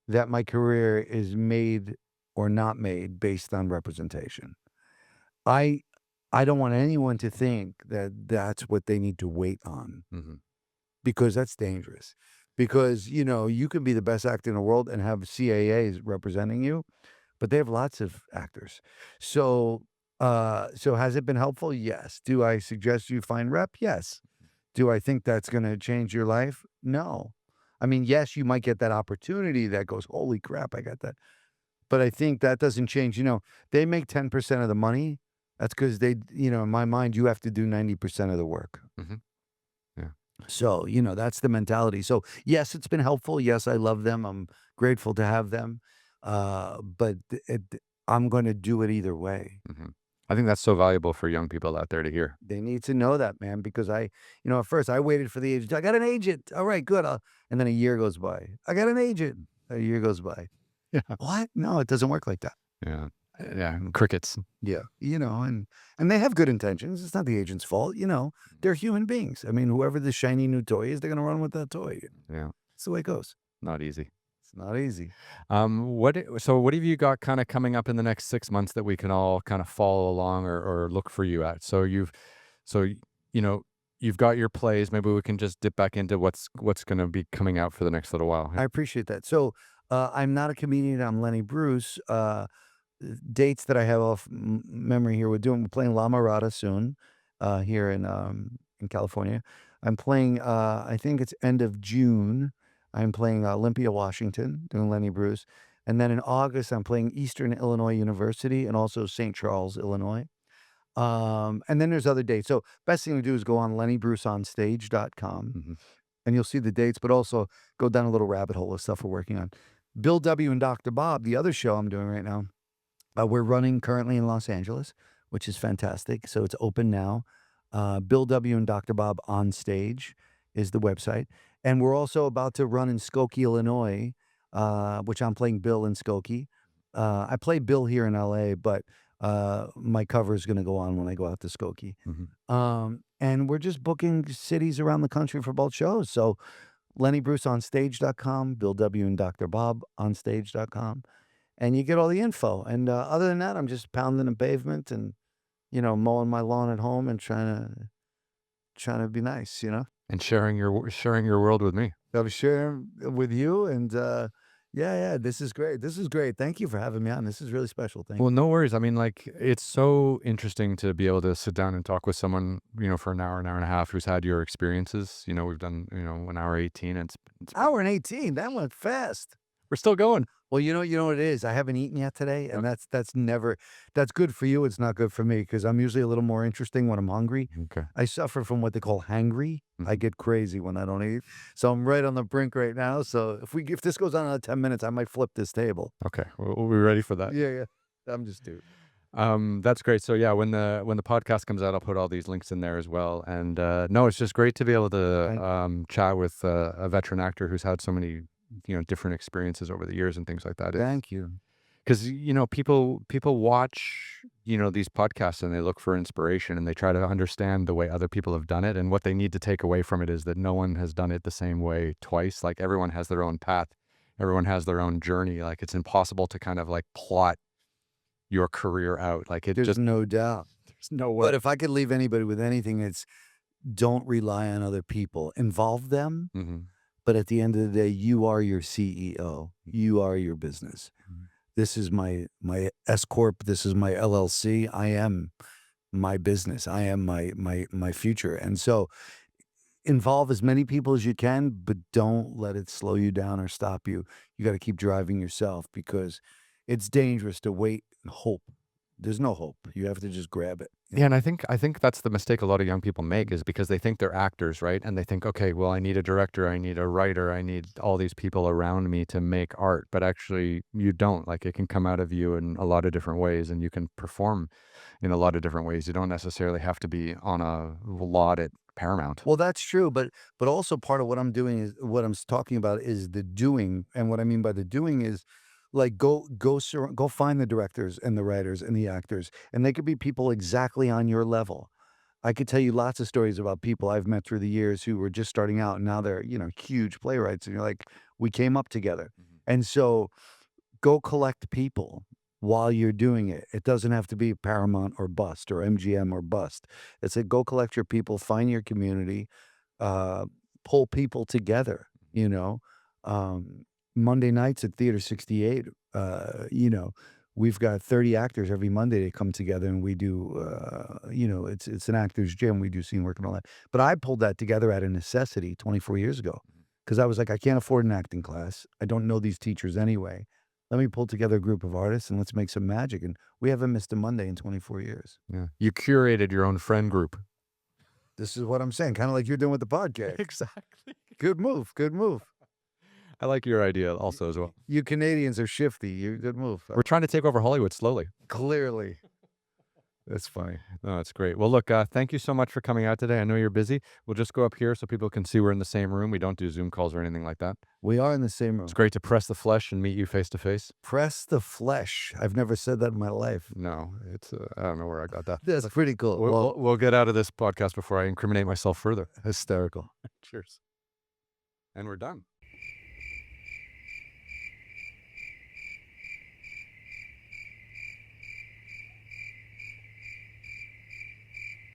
that my career is made or not made based on representation. I I don't want anyone to think that that's what they need to wait on Mhm. because that's dangerous. Because, you can be the best actor in the world and have CAAs representing you, but they have lots of actors. So has it been helpful? Yes. Do I suggest you find rep? Yes. Do I think that's gonna change your life? No. I mean, yes, you might get that opportunity that goes, "Holy crap, I got that." But I think that doesn't change, they make 10% of the money. That's because in my mind, you have to do 90% of the work. Mhm. Yeah. So, that's the mentality. So, yes, it's been helpful. Yes, I love them. I'm grateful to have them. But I'm gonna do it either way. Mhm. I think that's so valuable for young people out there to hear. They need to know that, man, because at first I waited for the agent. I got an agent. All right, good. And then a year goes by. I got an agent. A year goes by. Yeah. What? No, it doesn't work like that. Yeah. Yeah. Crickets. Yeah, and they have good intentions. It's not the agent's fault. They're human beings. I mean, whoever the shiny new toy is, they're gonna run with that toy. Yeah. It's the way it goes. Not easy. It's not easy. So what have you got kind of coming up in the next 6 months that we can all kind of follow along or look for you at? So you know, you've got your plays. Maybe we can just dip back into what's going to be coming out for the next little while. I appreciate that. So, I'm not a comedian. I'm Lenny Bruce. Dates that I have off memory here. We're playing La Mirada soon, here in California. I'm playing. I think it's end of June. I'm playing Olympia, Washington, doing Lenny Bruce, and then in August I'm playing Eastern Illinois University and also St. Charles, Illinois. And then there's other dates. So best thing to do is go on lennybruceonstage.com Mhm. and you'll see the dates, but also go down a little rabbit hole of stuff we're working on. Bill W. and Dr. Bob, the other show I'm doing right now, we're running currently in Los Angeles, which is fantastic. So it's open now. Bill W. and Dr. Bob on stage is the website. And we're also about to run in Skokie, Illinois, which I'm playing Bill in Skokie. I play Bill here in LA, but my cover is going to go on when I go out to Skokie. Mhm. And we're just booking cities around the country for both shows. So lennybruceonstage.com, Bill W. and Dr. Bob onstage.com, and you get all the info. And other than that, I'm just pounding the pavement and mowing my lawn at home and trying to be nice. And sharing your world with me. I was sharing with you, and yeah, this is great. This is great. Thank you for having me on. This is really special. Thank Well, you. no worries. I mean, like, it's so interesting to be able to sit down and talk with someone, for an hour and a half who's had your experiences. We've done, an hour 18 and it's been, Hour and 18. That went fast. we're still going. Well, you know what it is? I haven't eaten yet today, and that's good for you, it's not good for me because 'cause I'm usually a little more interesting when I'm hungry. Okay. I suffer from what they call hangry. I Mhm. get crazy when I don't eat. So I'm right on the brink right now, so if this goes on another 10 minutes, I might flip this table. Okay. We'll be ready for that. Yeah, yeah. I'm just dude. That's great. So yeah, when the podcast comes out, I'll put all these links in there as well. And no, it's just great to be able to Thank chat with a veteran actor who's had so many different experiences over the years and things like that. thank you. 'Cause, people watch, these podcasts and they look for inspiration and they try to understand the way other people have done it, and what they need to take away from it is that no one has done it the same way twice, like, everyone has their own path, everyone has their own journey, like, it's impossible to kind of, like, plot your career out, like, it There's just no doubt. there's no But way. if I could leave anybody with anything, it's don't rely on other people. Involve them, Mhm. but at the end of the day, you are your CEO. You are your business. Mhm. This is my S corp. This is my LLC. I am my business. I am my future. And so involve as many people as you can, but don't let it slow you down or stop you. You got to keep driving yourself because it's dangerous to wait and hope. There's no hope. You have to just grab it. Yeah, and I think that's the mistake a lot of young people make is because they think they're actors, right? And they think, "Okay, well, I need a director, I need a writer, I need all these people around me to make art," but actually you don't, like, it can come out of you in a lot of different ways, and you can perform in a lot of different ways. You don't necessarily have to be on a lot at Paramount. Well, that's true, but also part of what I'm doing is what talking about is the doing, and what I mean by the doing is like go find the directors and the writers and the actors, and they could be people exactly on your level. I could tell you lots of stories about people I've met through the years who were just starting out and now they're, huge playwrights, and you're like, we came up together. Mhm. And so go collect people while you're doing it. It doesn't have to be Paramount or bust or MGM or bust. It's a go collect your people, find your community, uh, pull people together, you know. Um, Monday nights at Theater 68, we've got 30 actors every Monday that come together and we do, it's an actor's gym. We do scene work and all that. But I pulled that together out of necessity 24 years ago because I was like, I can't afford an acting class. I don't know these teachers anyway. Let me pull together a group of artists and let's make some magic. And we haven't missed a Monday in 24 years. Yeah. You curated your own friend group. This is what I'm saying, kind of like you're doing with the podcast. Exactly. Good move. Good move. I like your idea Y also as well. you Canadians are shifty. You good move. We're trying to take over Hollywood slowly. Clearly. That's funny. No, it's great. Well, look, thank you so much for coming out today. I know you're busy. We'll just go up here so people can see we're in the same room. We don't do Zoom calls or anything like that. We are in the same It's room. great to press the flesh and meet you face to face. Press the flesh. I've never said that in my life. No, it's I don't know where I got that. That's pretty cool. We'll, Well, we'll, we'll get out of this podcast before I incriminate myself further. hysterical. Cheers. And we're done.